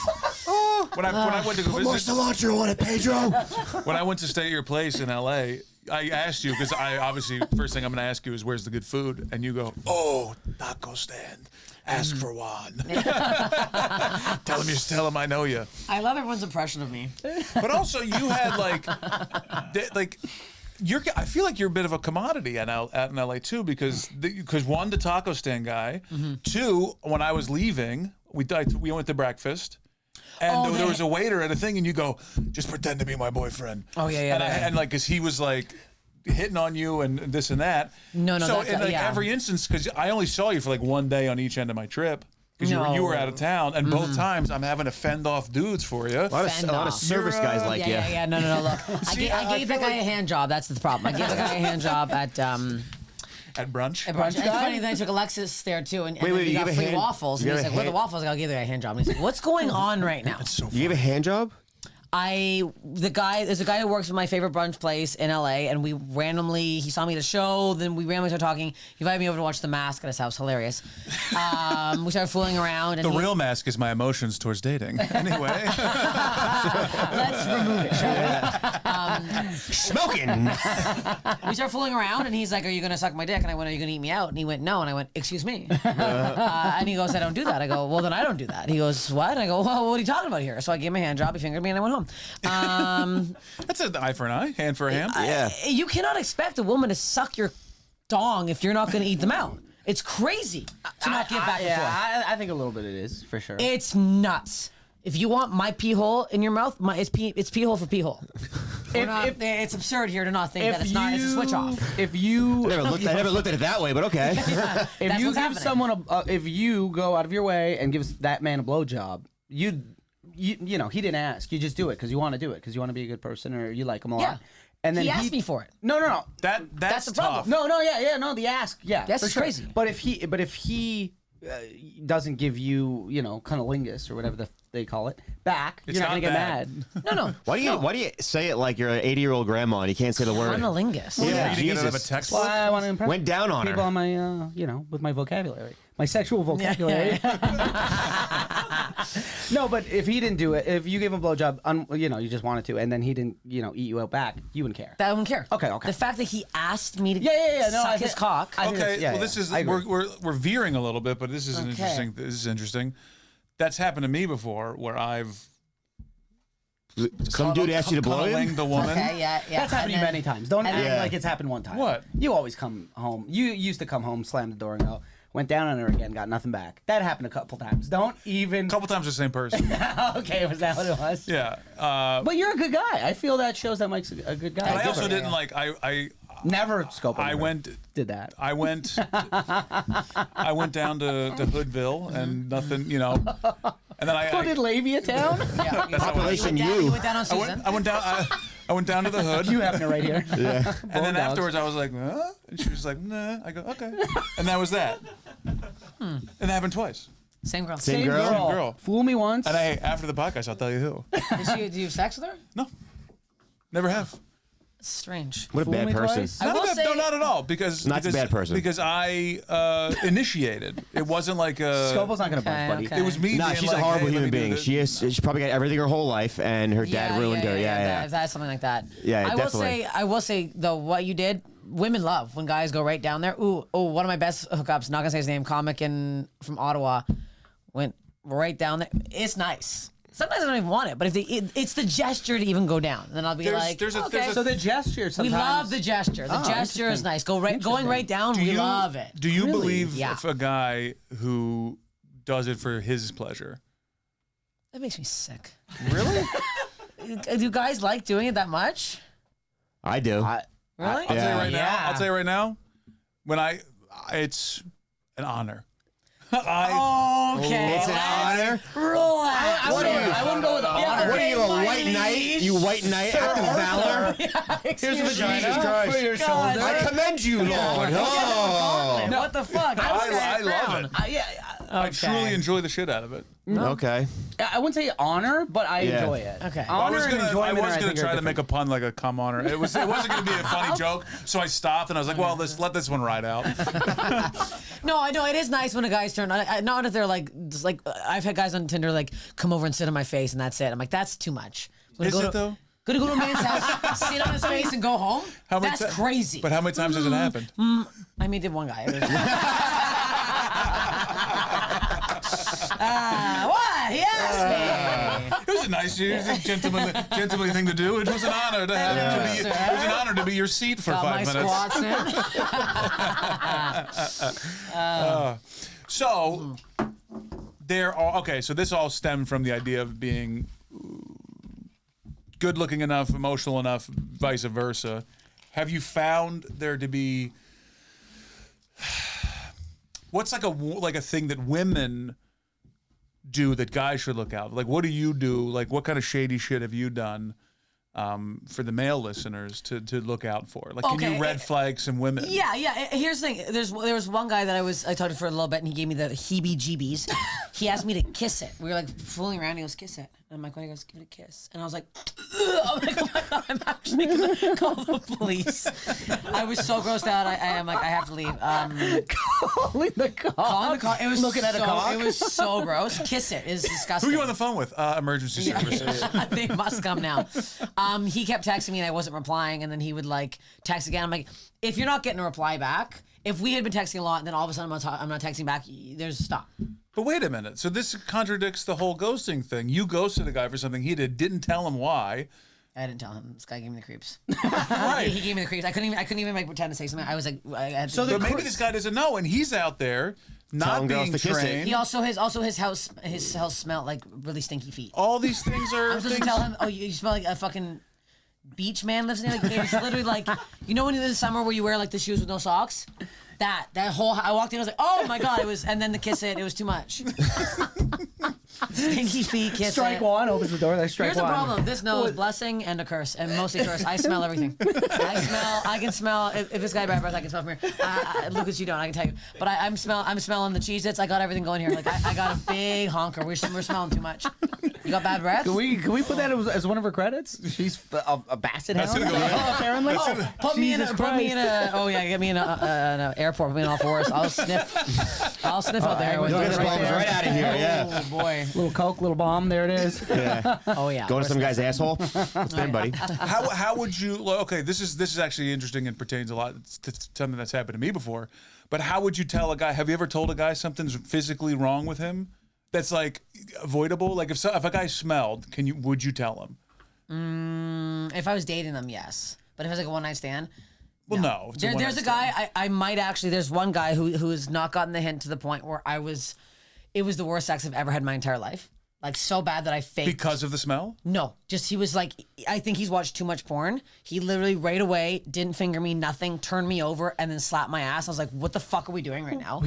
Oh. When I went to go Put more visit, cilantro on it, Pedro. when I went to stay at your place in L.A., I asked you because I obviously first thing I'm going to ask you is where's the good food, and you go, oh, taco stand. Ask for one. Tell him I know you. I love everyone's impression of me. But also, you had I feel like you're a bit of a commodity out in LA too, because one, the taco stand guy. Two, when I was leaving, we went to breakfast. And there was a waiter at a thing, and you go, just pretend to be my boyfriend. Oh, yeah. And because he was like hitting on you and this and that. No, So that's in every instance, because I only saw you for like one day on each end of my trip. Because you were out of town, and both times I'm having to fend off dudes for you. A lot of service guys like you. Yeah. No. Look, See, I gave that guy a hand job. That's the problem. I gave the guy a hand job at brunch. At brunch. It's funny. Then I took Alexis there too, and Wait, then you we got gave a free hand- waffles. you And he's gave like, a "What are the hand- waffles?" I'll give the guy a hand job. And he's like, "What's going on right now?" So You gave a hand job? There's a guy who works at my favorite brunch place in LA, and he saw me at a show, then we randomly started talking. He invited me over to watch The Mask at his house. Hilarious. We started fooling around. And The real mask is my emotions towards dating. Anyway. Let's remove it, shall we? Smoking. We started fooling around, and he's like, "Are you going to suck my dick?" And I went, "Are you going to eat me out?" And he went, "No." And I went, "Excuse me." And he goes, "I don't do that." I go, "Well, then I don't do that." He goes, "What?" And I go, "Well, what are you talking about here?" So I gave him a hand job. He fingered me, and I went home. That's an eye for an eye, hand for a hand. Yeah. You cannot expect a woman to suck your dong if you're not going to eat them out. It's crazy to not give back and forth. I think a little bit it is, for sure. It's nuts. If you want my pee hole in your mouth, it's pee hole for pee hole. It's absurd here to not think that it's a switch off. If you I never looked at it that way, but okay. if you give someone if you go out of your way and give that man a blowjob, you know, he didn't ask. You just do it because you want to do it because you want to be a good person or you like him a lot. Yeah. And then he asked me for it. No. That's the tough. problem. No, the ask. Yeah, That's for sure. crazy. But if he doesn't give you, cunnilingus or whatever they call it back, It's you're not not gonna bad. get mad. No. Why do you say it like you're an 80-year-old grandma and you can't say the word? Cunnilingus. Yeah, You didn't get out of a Jesus. textbook? Well, I want to impress Went down on people her. on my, with my vocabulary, my sexual vocabulary. No, but if he didn't do it, if you gave him a blowjob, you just wanted to, and then he didn't, eat you out back, you wouldn't care. I wouldn't care. Okay. The fact that he asked me to No, suck his cock. I think Okay, that's- well, this is I agree. we're veering a little bit, but this is Okay. This is interesting. That's happened to me before, where I've Some dude asked you to blow cuddling him? the woman. Okay, yeah. That's happened to you many times. Don't act then- like it's happened one time. What? You always come home. You used to come home, slam the door, and go. Went down on her again, got nothing back. That happened a couple times. Don't even. A couple times the same person. Okay, was that what it was? Yeah. But you're a good guy. I feel that shows that Mike's a good guy. But I also didn't like. Never Scopo. I never went. Did that. I went down to Hoodville and nothing, and then Who did Labia Town? Population You you. went down on Susan. I went down to the hood. You have it right here. Yeah. And then Bulldogs. afterwards, I was like, huh? And she was like, nah. I go, okay. And that was that. And it happened twice. Same girl. Same girl? Same girl. Fool me once. And after the podcast, I'll tell you who. Did you have sex with her? No, never have. Strange. What a Fool bad me person. twice? I will say- No, not at all. Because Not a bad person. Because I initiated. It wasn't like a. Scopo's not gonna Okay, budge, buddy. okay. It was me. Nah, being she's like, a horrible hey, let human me do being. this. She probably got everything her whole life, and her dad ruined her. Yeah. That's something like that. Yeah, I definitely. will say though, what you did, women love when guys go right down there. Ooh, one of my best hookups. Not gonna say his name. Comic from Ottawa, went right down there. It's nice. Sometimes I don't even want it, but if it's the gesture to even go down, then I'll be okay. there's a- So the gesture we sometimes. love the gesture. The gesture is nice. Going right down. We love it. Do you Really? believe Yeah. if a guy who does it for his pleasure? That makes me sick. Really? Do guys like doing it that much? I do. Really? I'll tell you right now. I'll tell you right now. When it's an honor. Okay. It's an honor. Relax. I wouldn't go with honor. What are you, a white knight? You white knight after valor? Here's the vagina for your shoulder. I commend you, Lord. Oh. No, what the fuck? I love it. I truly enjoy the shit out of it. Okay. I wouldn't say honor, but I enjoy it. Okay. Honor I was and gonna enjoyment try to make a pun like a cum honor. It wasn't gonna be a funny joke, so I stopped and I was like, well, let this one ride out. No, I know it is nice when a guy's turn. Not if they're like, just like I've had guys on Tinder like come over and sit on my face and that's it. I'm like, that's too much. Is it though? Gonna go to a man's house, sit on his face, and go home? That's crazy. But how many times has it happened? I mean, did one guy. What? He asked me. It was a nice, gentlemanly thing to do. It was an honor to have him to be. It was an honor to be your seat for Got 5 my minutes. So there are So this all stemmed from the idea of being good-looking enough, emotional enough, vice versa. Have you found there to be what's like a thing that women do that guys should look out? Like, what do you do? Like, what kind of shady shit have you done for the male listeners to look out for? Like, can you red flag some women? Yeah. Here's the thing. There was one guy that I talked to for a little bit, and he gave me the heebie-jeebies. He asked me to kiss it. We were like fooling around. He goes, kiss it. And I'm like, what? He goes, give it a kiss. And I was like, oh my God, I'm actually gonna call the police. I was so grossed out. I'm like, I have to leave. Calling the cops. Calling the cops. It was looking at a cock. It was so gross. Kiss it is disgusting. Who are you on the phone with? Emergency services. They must come now. He kept texting me and I wasn't replying, and then he would like text again. I'm like, if you're not getting a reply back, if we had been texting a lot and then all of a sudden I'm not texting back, there's a stop. But wait a minute. So this contradicts the whole ghosting thing. You ghosted a guy for something he didn't tell him why. I didn't tell him. This guy gave me the creeps. Right. He gave me the creeps. I couldn't even like pretend to say something. I was like, I had to. But maybe this guy doesn't know, and he's out there not being trained. He his house smelled like really stinky feet. All these things are. I'm supposed to tell him, oh, you smell like a fucking beach man lives in there. Like, it was literally like, you know when in the summer where you wear like the shoes with no socks? That whole, I walked in, I was like, oh my God, and then the kiss it was too much. Stinky feet, kiss Strike it. one, opens the door, they strike Here's one. Here's the problem, this nose, blessing and a curse, and mostly curse. I smell everything. I can smell, if this guy bad breath, I can smell from here. Lucas, you don't, I can tell you. But I'm smelling the Cheez-Its, I got everything going here. Like, I got a big honker, we're smelling too much. You got bad breath? Can we put that as one of her credits? She's a basset hound. Apparently. Put me in a. Oh yeah, get me in an airport. Put me in all fours. I'll sniff out there. Right out of here. Yeah. Oh boy. Little Coke, little bomb. There it is. Yeah. Oh yeah. Go to some guy's asshole. It's there, buddy. How would you? Okay, this is actually interesting and pertains a lot to something that's happened to me before. But how would you tell a guy? Have you ever told a guy something's physically wrong with him? That's like avoidable. Like if a guy smelled, would you tell him? If I was dating them, yes. But if it was like a one night stand, well, no. There's a guy I might actually. There's one guy who has not gotten the hint to the point where it was the worst sex I've ever had in my entire life. Like so bad that I faked. Because of the smell? No, just he was like, I think he's watched too much porn. He literally right away didn't finger me, nothing, turned me over, and then slapped my ass. I was like, what the fuck are we doing right now?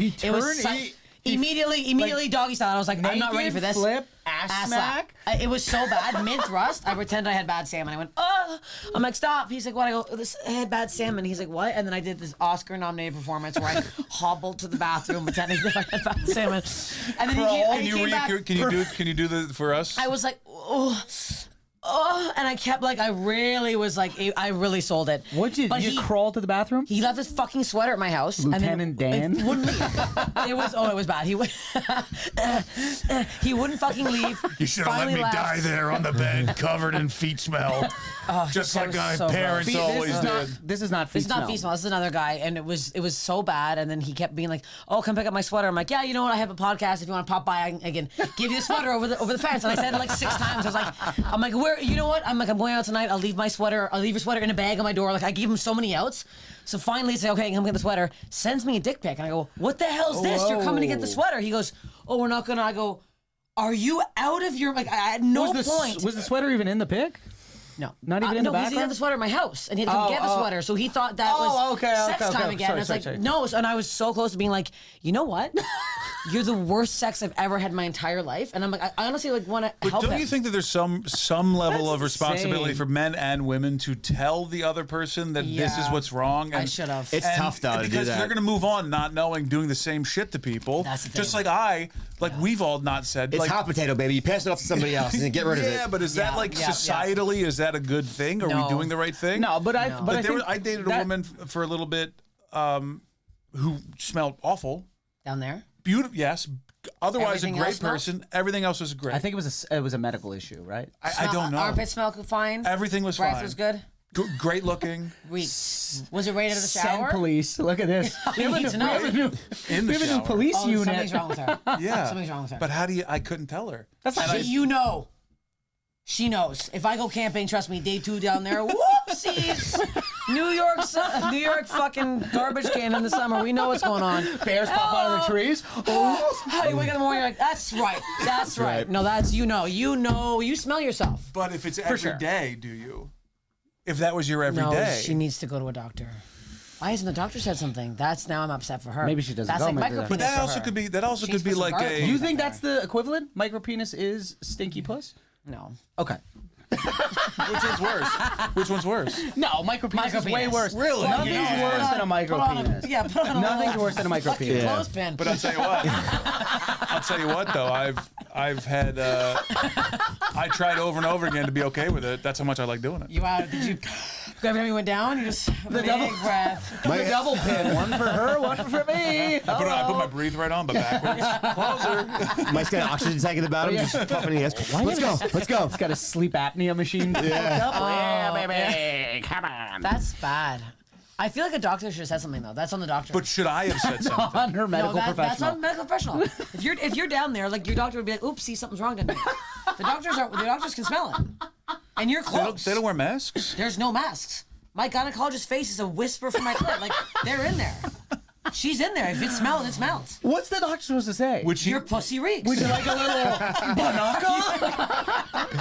Immediately doggy style. I was like, I'm not ready for this. Flip, ass smack. It was so bad. Mid thrust. I pretended I had bad salmon. I went, oh. I'm like, stop. He's like, what? I go, I had bad salmon. He's like, what? And then I did this Oscar-nominated performance where I hobbled to the bathroom pretending that I had bad salmon. And then Can you do this for us? I was like, oh, and I kept like, I really sold it. What'd you crawl to the bathroom? He left his fucking sweater at my house. Lieutenant Dan? It wouldn't leave. It was bad. He wouldn't fucking leave. You should have let me die there on the bed, covered in feet smell. Just like my parents always did. This is not feet smell. This is not feet smell. This is another guy, and it was so bad. And then he kept being like, "Oh, come pick up my sweater." I'm like, "Yeah, you know what? I have a podcast. If you want to pop by, I can give you the sweater over the fence." And I said it like 6 times. I'm like, "Where? You know what? I'm going out tonight. I'll leave your sweater in a bag on my door." Like I gave him so many outs. So finally, he said, "Okay, come get the sweater." Sends me a dick pic, and I go, "What the hell is this? You're coming to get the sweater?" He goes, oh, we're not gonna. I go, are you out of your, like, at no point. Was the sweater even in the pic? No. Not even in the background? No, he had the sweater at my house, and he had to come get the sweater, so he thought that was sex time again. Sorry, and it's no, and I was so close to being like, you know what? You're the worst sex I've ever had in my entire life, and I'm like, I honestly like want to help Don't him. you think that there's some level of responsibility insane. for men and women to tell the other person that this is what's wrong? I should have. It's tough though to do because that. they're gonna move on, not knowing, doing the same shit to people. That's the thing. Just like we've all not said. It's like, hot potato, baby. You pass it off to somebody else and get rid of it. Yeah, but is that like societally? Is that a good thing? Are we doing the right thing? No, but I dated a woman for a little bit who smelled awful. Down there. Beautiful, yes. Otherwise, Everything a great else smells? person. Everything else was great. I think it was a medical issue, right? I don't know. Armpit smell fine. Everything was Breath fine. was good. Great looking. Weak. Was it right out of the shower? Send police. Look at this. We need to know. In the We have a shower. new police unit. Something's wrong with her. Yeah. Something's wrong with her. But how do you? I couldn't tell her. That's not You know. She knows. If I go camping, trust me, day 2 down there, whoopsies. New York fucking garbage can in the summer. We know what's going on. Bears pop out of the trees. How you wake up in the morning, you're like, that's right. That's right. No, that's, you know, you smell yourself. But if it's every day, do you? If that was your every No, day, she needs to go to a doctor. Why hasn't the doctor said something? That's now I'm upset for her. Maybe she doesn't That's go, like maybe micropenis But that for also her. could be. That also She's could be for some like garlic. a. You think that's the equivalent? Micropenis is stinky puss? No. Okay. Which one's worse? Which one's worse? No, micropenis is way worse. Really? Nothing's worse than a micropenis. Yeah, put on a Nothing's little worse than a micropenis. clothespin. But I'll tell you what. I'll tell you what though. I've had. I tried over and over again to be okay with it. That's how much I like doing it. Did you? Every time you went down, you just the double- big breath. The double pin. One for her, one for me. I put my breathe right on, but backwards. Closer. Mike's got an oxygen tank in the bottom, just puffing the ass. Let's go. It's got a sleep apnea machine. Yeah, baby. Come on. That's bad. I feel like a doctor should have said something though. That's on the doctor. But should I have said something? On her medical That's professional. on medical professional. If you're down there, like your doctor would be like, "Oops, see something's wrong tonight." The doctors can smell it, and you're close. They don't wear masks. There's no masks. My gynecologist's face is a whisper from my clit. Like they're in there. She's in there. If it smells, it smells. What's the doctor supposed to say? Would she? Your pussy reeks. Would you like a little banaka?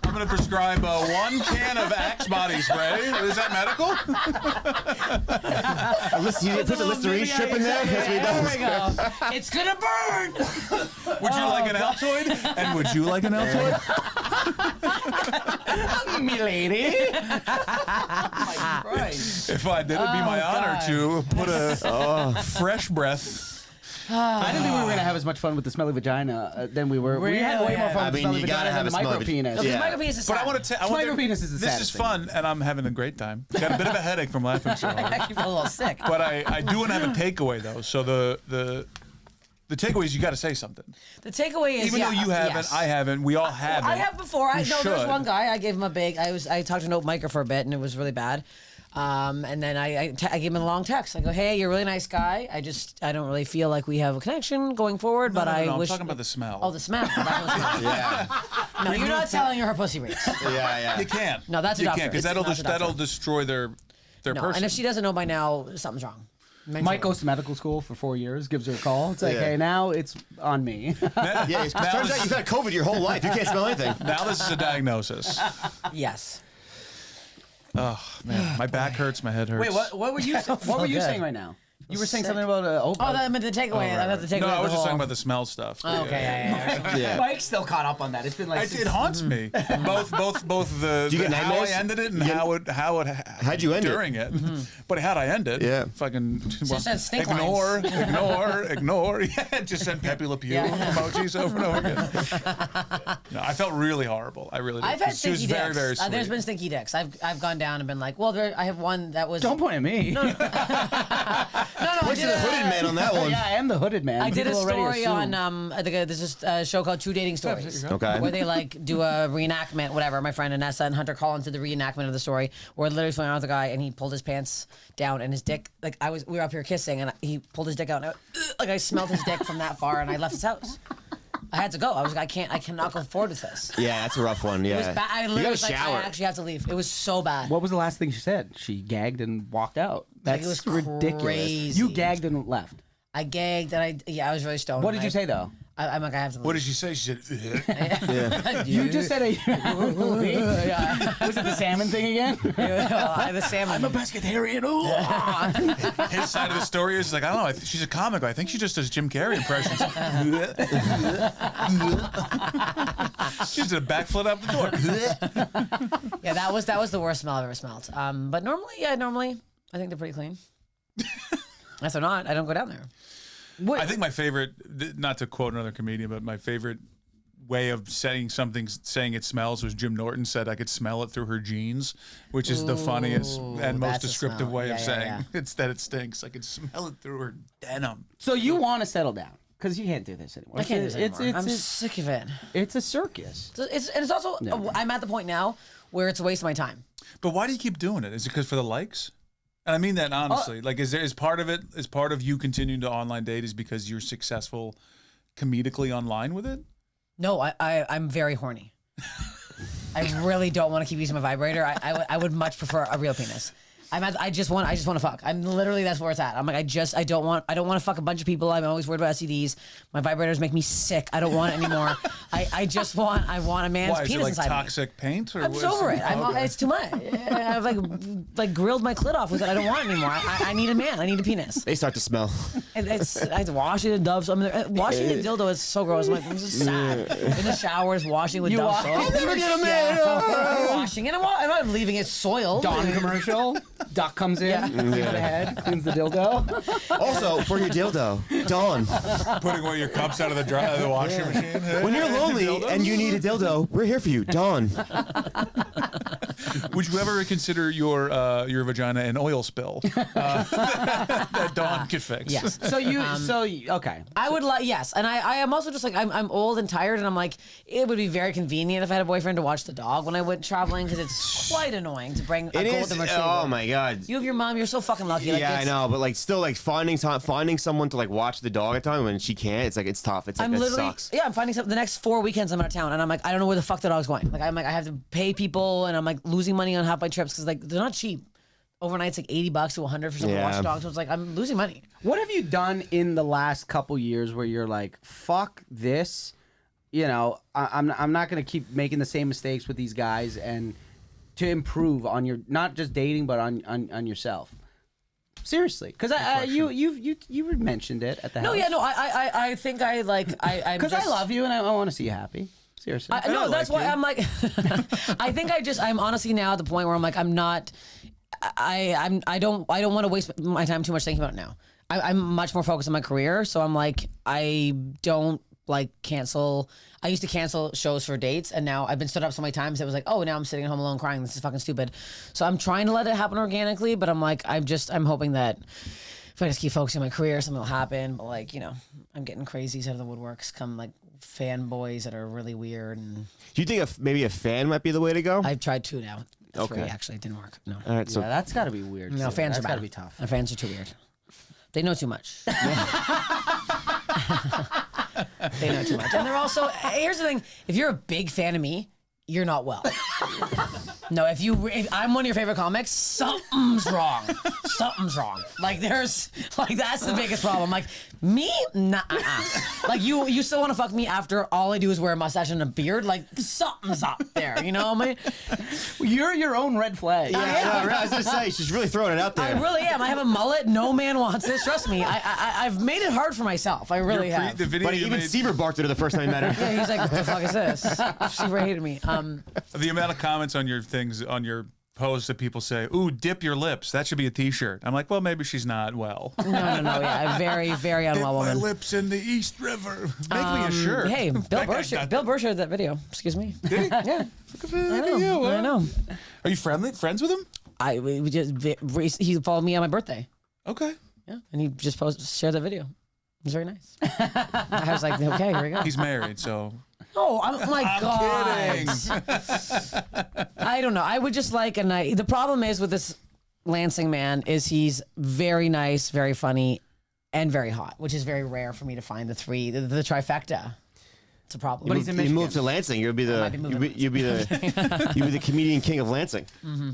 I'm going to prescribe 1 can of Axe body spray. Is that medical? You put the Listerine strip in there? That's what he There does. we go. It's gonna burn. Would you like an Altoid? And would you like an Altoid? Me lady. If I did, it'd be my honor God. to put a fresh breath. I didn't think we were going to have as much fun with the smelly vagina than we were. We had way more fun I with the mean, smelly you gotta vagina have than the a smelly micropenis. Okay, Yeah. micropenis is But I sad. want to tell. Micropenis is the This is saddest thing. fun, and I'm having a great time. Got a bit of a headache from laughing so I hard. actually feel a little sick. But I do want to have a takeaway though. So the takeaway is you got to say something. The takeaway is, Even though you haven't, yes. I haven't, we all haven't. I have before. You There's should. one guy. I gave him a big. I talked to an open micer for a bit, and it was really bad. And then I gave him a long text. I go, hey, you're a really nice guy. I don't really feel like we have a connection going forward, but No, I I'm wish. talking about the smell. Oh, the smell. That was smell. Yeah. No, you're not telling her pussy reeks. Yeah. You can't. No, that's a you doctor. can't because It's not the doctor. that'll destroy their No, person. and if she doesn't know by now, something's wrong. Mentally. Mike goes to medical school for 4 years, gives her a call. It's like, Yeah. hey, now it's on me. Yeah, it turns out you've had COVID your whole life. You can't smell anything. Now this is a diagnosis. Yes. Oh man, my back hurts, my head hurts. Wait, what were you? What were you good. saying right now? You were saying Sick. something about Oh, I meant the takeaway. I thought the takeaway. No, I was the just whole- talking about the smell stuff. Oh, okay, yeah. Yeah. Mike's still caught up on that. It's been like It haunts me. Both the Do you get how I nightmares? ended it and How'd you end it? during it. But how'd I end it? Yeah. Fucking said stink ignore. Yeah, just send Pepe Le Pew Yeah. emojis over and over again. No, I felt really horrible. I really did. I've had She was stinky very, dicks. very sweet. There's been stinky dicks. I've gone down and been like, well, I have one that was. Don't point at me. No. What's the hooded man on that one? Yeah, I am the hooded man. I did a People already story assume. on I think there's this show called True Dating Stories. Okay. Where they like do a reenactment, whatever. My friend Anessa and Hunter call into the reenactment of the story where literally found out the guy and he pulled his pants down and his dick, like we were up here kissing and he pulled his dick out and I smelled his dick from that far and I left his house. I had to go. I was like, I cannot go forward with this. Yeah, that's a rough one. Yeah. It was bad. I You literally gotta was like, I shower. actually have to leave. It was so bad. What was the last thing she said? She gagged and walked out. That's it was ridiculous. crazy. You gagged and left. I gagged and I was really stoned. What did you say though? I'm like, I have to leave. What did she say? She said, You just said was it the salmon thing again? The salmon. I'm a pescatarian. his side of the story is like, I don't know. She's a comic. I think she just does Jim Carrey impressions. She did a backflip out the door. Yeah, that was the worst smell I've ever smelled. But normally I think they're pretty clean. If they're not, I don't go down there. I think my favorite, not to quote another comedian, but my favorite way of saying something, saying it smells, was Jim Norton said I could smell it through her jeans, which is the funniest and most descriptive way of saying it's that it stinks. I could smell it through her denim. So you want to settle down because you can't do this anymore. I can't do this anymore. I'm sick of it. It's a circus. It's also I'm at the point now where it's a waste of my time. But why do you keep doing it? Is it because for the likes? And I mean that honestly. Like, is part of you continuing to online date is because you're successful comedically online with it? No, I'm very horny. I really don't want to keep using my vibrator. I would much prefer a real penis. I just want to fuck. I'm literally, that's where it's at. I'm like, I don't want to fuck a bunch of people. I'm always worried about STDs. My vibrators make me sick. I don't want it anymore. I want a man's Why, penis is it like inside toxic paint? Or I'm just over it. It's too much. I've like grilled my clit off with it. I don't want it anymore. I need a man. I need a penis. They start to smell. I have to wash it in Dove soap. Washing a dildo is so gross. I'm like, this is sad. In the showers, washing with Dove soap. I'll never get a man. I'm washing it. I'm not leaving it soiled. Dawn commercial. Duck comes in, cleans the head, cleans the dildo. Also, for your dildo, Dawn. Putting one of your cups out of the washing machine. When you're lonely and you need a dildo, we're here for you, Dawn. Would you ever consider your vagina an oil spill that Dawn could fix? Yes. Okay. I would like, yes. And I am also just like, I'm old and tired, and I'm like, it would be very convenient if I had a boyfriend to watch the dog when I went traveling, because it's quite annoying to bring a golden retriever. Oh my God. You have your mom, you're so fucking lucky. Like, yeah, I know, but like still like finding someone to like watch the dog at time when she can't, it's like, it's tough. It's like, that sucks. Yeah, I'm finding the next 4 weekends I'm out of town, and I'm like, I don't know where the fuck the dog's going. Like, I have to pay people, and I'm like losing money on half my trips because like they're not cheap. Overnight's like $80 to $100 for someone to watch a dog. So it's like, I'm losing money. What have you done in the last couple years where you're like, fuck this? You know, I'm not going to keep making the same mistakes with these guys, and to improve on your, not just dating, but on yourself. Seriously, because you mentioned it at the house. No, yeah, no, I think I because I love you and I want to see you happy. Seriously, no, that's why I'm like, I think I'm honestly now at the point where I'm like, I'm not, I don't want to waste my time too much thinking about it now. I'm much more focused on my career, so I'm like, I don't like cancel. I used to cancel shows for dates, and now I've been stood up so many times it was like, oh, now I'm sitting at home alone crying. This is fucking stupid. So I'm trying to let it happen organically, but I'm like, I'm hoping that if I just keep focusing on my career, something will happen. But like, you know, I'm getting crazies out of the woodworks, come like fanboys that are really weird. And do you think maybe a fan might be the way to go? I've tried 2 now. Okay. 3 actually, it didn't work. No. All right, so yeah, that's got to be weird. No, fans are bad. Got to be tough. My fans are too weird. They know too much. They know too much. And they're also, here's the thing, if you're a big fan of me, you're not well. No, if I'm one of your favorite comics, something's wrong. Something's wrong. Like that's the biggest problem. Like me, nah. Like you still want to fuck me after all I do is wear a mustache and a beard? Like something's up there, you know what I mean? You're your own red flag. Yeah, I was gonna say she's really throwing it out there. I really am. I have a mullet. No man wants this. Trust me. I've made it hard for myself. I really have. The video but even Seaver barked at her the first time he met her. Yeah, he's like, what the fuck is this? Seaver hated me. The amount of comments on your things, on your posts that people say, ooh, dip your lips. That should be a t-shirt. I'm like, well, maybe she's not well. No. Yeah, a very, very unwell woman. Dip my lips in the East River. Make me a shirt. Hey, Bill Burr shared that video. Excuse me. Did he? Yeah. I know. Are you friends with him? He followed me on my birthday. Okay. Yeah, and he just shared that video. It was very nice. I was like, okay, here we go. He's married, so... Oh my God. Kidding. I don't know. I would just like the problem is with this Lansing man is he's very nice, very funny, and very hot, which is very rare for me to find the trifecta. It's a problem. But he's in Michigan. You move to Lansing, you'll be the comedian king of Lansing. Mm-hmm.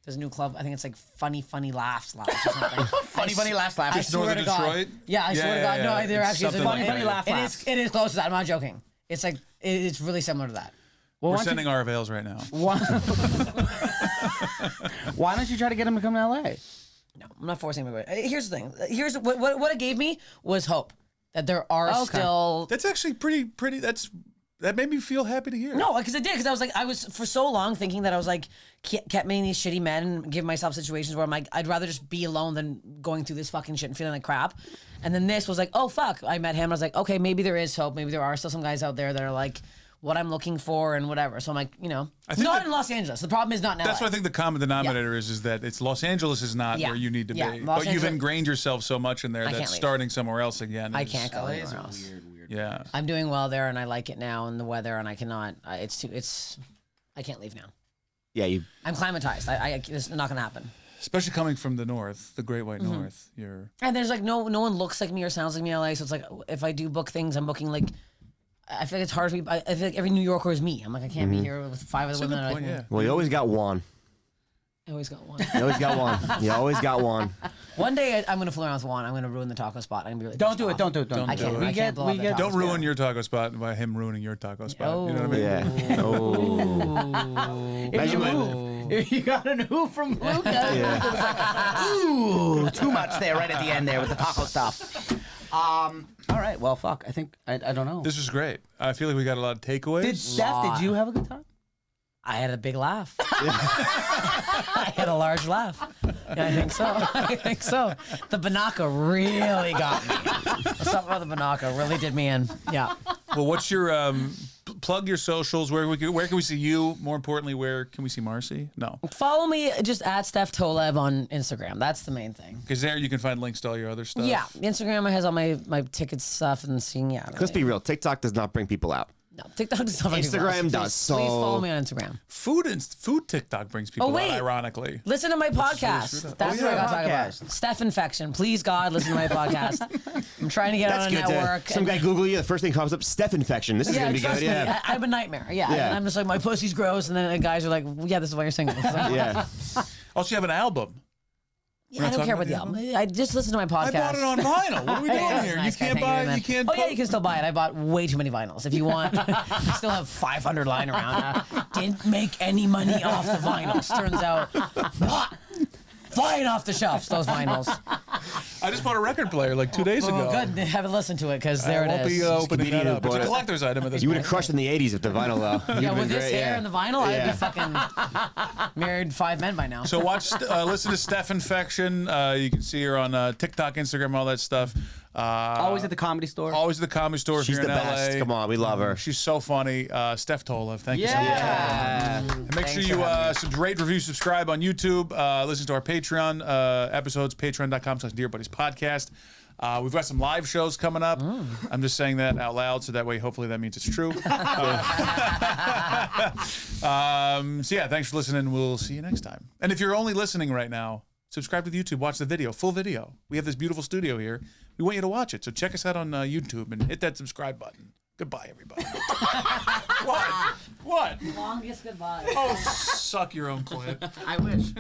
There's a new club. I think it's like Funny Laughs or something. funny laughs. Just north of Detroit? Yeah, I swear to God. No, they're actually something funny like that. laugh. It is close to that. I'm not joking. It's like it's really similar to that. Well, We're sending our avails right now. Why don't you try to get him to come to LA? No, I'm not forcing him to go. Here's the thing. Here's what it gave me was hope that there are still. That's actually pretty. That made me feel happy to hear. No, because it did. Because I was for so long thinking that I was like kept meeting these shitty men and give myself situations where I'm like, I'd rather just be alone than going through this fucking shit and feeling like crap. And then this was like, oh fuck, I met him. I was like, okay, maybe there is hope. Maybe there are still some guys out there that are like what I'm looking for and whatever. So I'm like, not in Los Angeles. The problem is not in LA. That's what I think the common denominator is that it's Los Angeles is not where you need to be. But you've ingrained yourself so much in there that starting somewhere else again. I can't go anywhere else. Weird. Yeah. I'm doing well there and I like it now and the weather and I cannot. I can't leave now. Yeah, I'm climatized. It's not gonna happen. Especially coming from the north, the Great White North. And there's like no one looks like me or sounds like me in LA. So it's like if I do book things, I'm booking like. I feel like it's hard for me. I feel like every New Yorker is me. I'm like I can't be here with 5 other women. Yeah. Well, you always got one. I always got one. You always got one. You always got one. One day I'm gonna fool around with Juan. I'm gonna ruin the taco spot. I'm gonna be really Don't do it. Don't do it. I can't blow up that taco Don't spot. ruin your taco spot by him ruining your taco spot. Oh. You know what I mean? Yeah. Oh. If you got an ooh from Luca, ooh, too much there right at the end there with the taco stuff. All right. Well, fuck. I think I don't know. This was great. I feel like we got a lot of takeaways. Did you have a good time? I had a big laugh. I had a large laugh. Yeah, I think so. The Banaka really got me. Something about the Banaka really did me in. Yeah. Well, what's your plug your socials? Where can we see you? More importantly, where can we see Marcy? No. Follow me just at Steph Tolev on Instagram. That's the main thing. Because there you can find links to all your other stuff. Yeah, Instagram has all my ticket stuff and seeing. Yeah. Let's be real. TikTok does not bring people out. No, TikTok does not. Instagram does. So please follow me on Instagram. Food TikTok brings people wait. out, ironically. Listen to my podcast. That's what I got to talk about. Steph Infection. Please, God, listen to my podcast. I'm trying to get on a network. Some guy Google you, the first thing comes up, Steph Infection. This is going to be good. Yeah. I have a nightmare. Yeah. And I'm just like, my pussy's gross. And then the guys are like, well, yeah, this is why you're single. Yeah. Also, you have an album. Yeah, I don't care about the album. I just listen to my podcast. I bought it on vinyl. What are we doing here? Nice, you can't buy. You can't. Oh yeah, you can still buy it. I bought way too many vinyls. If you want, I still have 500 lying around. Didn't make any money off the vinyls. Turns out, not flying off the shelves. Those vinyls. I just bought a record player like 2 days ago. Good. Haven't listened to it because there it is. I won't be opening that up. It's a collector's item at this point. You would have crushed in the 80s if the vinyl, though. Yeah, with this hair and the vinyl, I'd be fucking married 5 men by now. So listen to Steph Infection. You can see her on TikTok, Instagram, all that stuff. Always at the Comedy Store. Always at the Comedy Store. She's here the in best. LA. Come on, we love her. She's so funny. Steph Tolev, thank you so much. And make sure you rate, review, subscribe on YouTube. Listen to our Patreon episodes, patreon.com/DearBuddiesPodcast. We've got some live shows coming up. I'm just saying that out loud, so that way, hopefully, that means it's true. So yeah, thanks for listening. We'll see you next time. And if you're only listening right now, subscribe to the YouTube. Watch the video, full video. We have this beautiful studio here. We want you to watch it. So check us out on YouTube and hit that subscribe button. Goodbye, everybody. What? Longest goodbye. Oh, suck your own clit. I wish.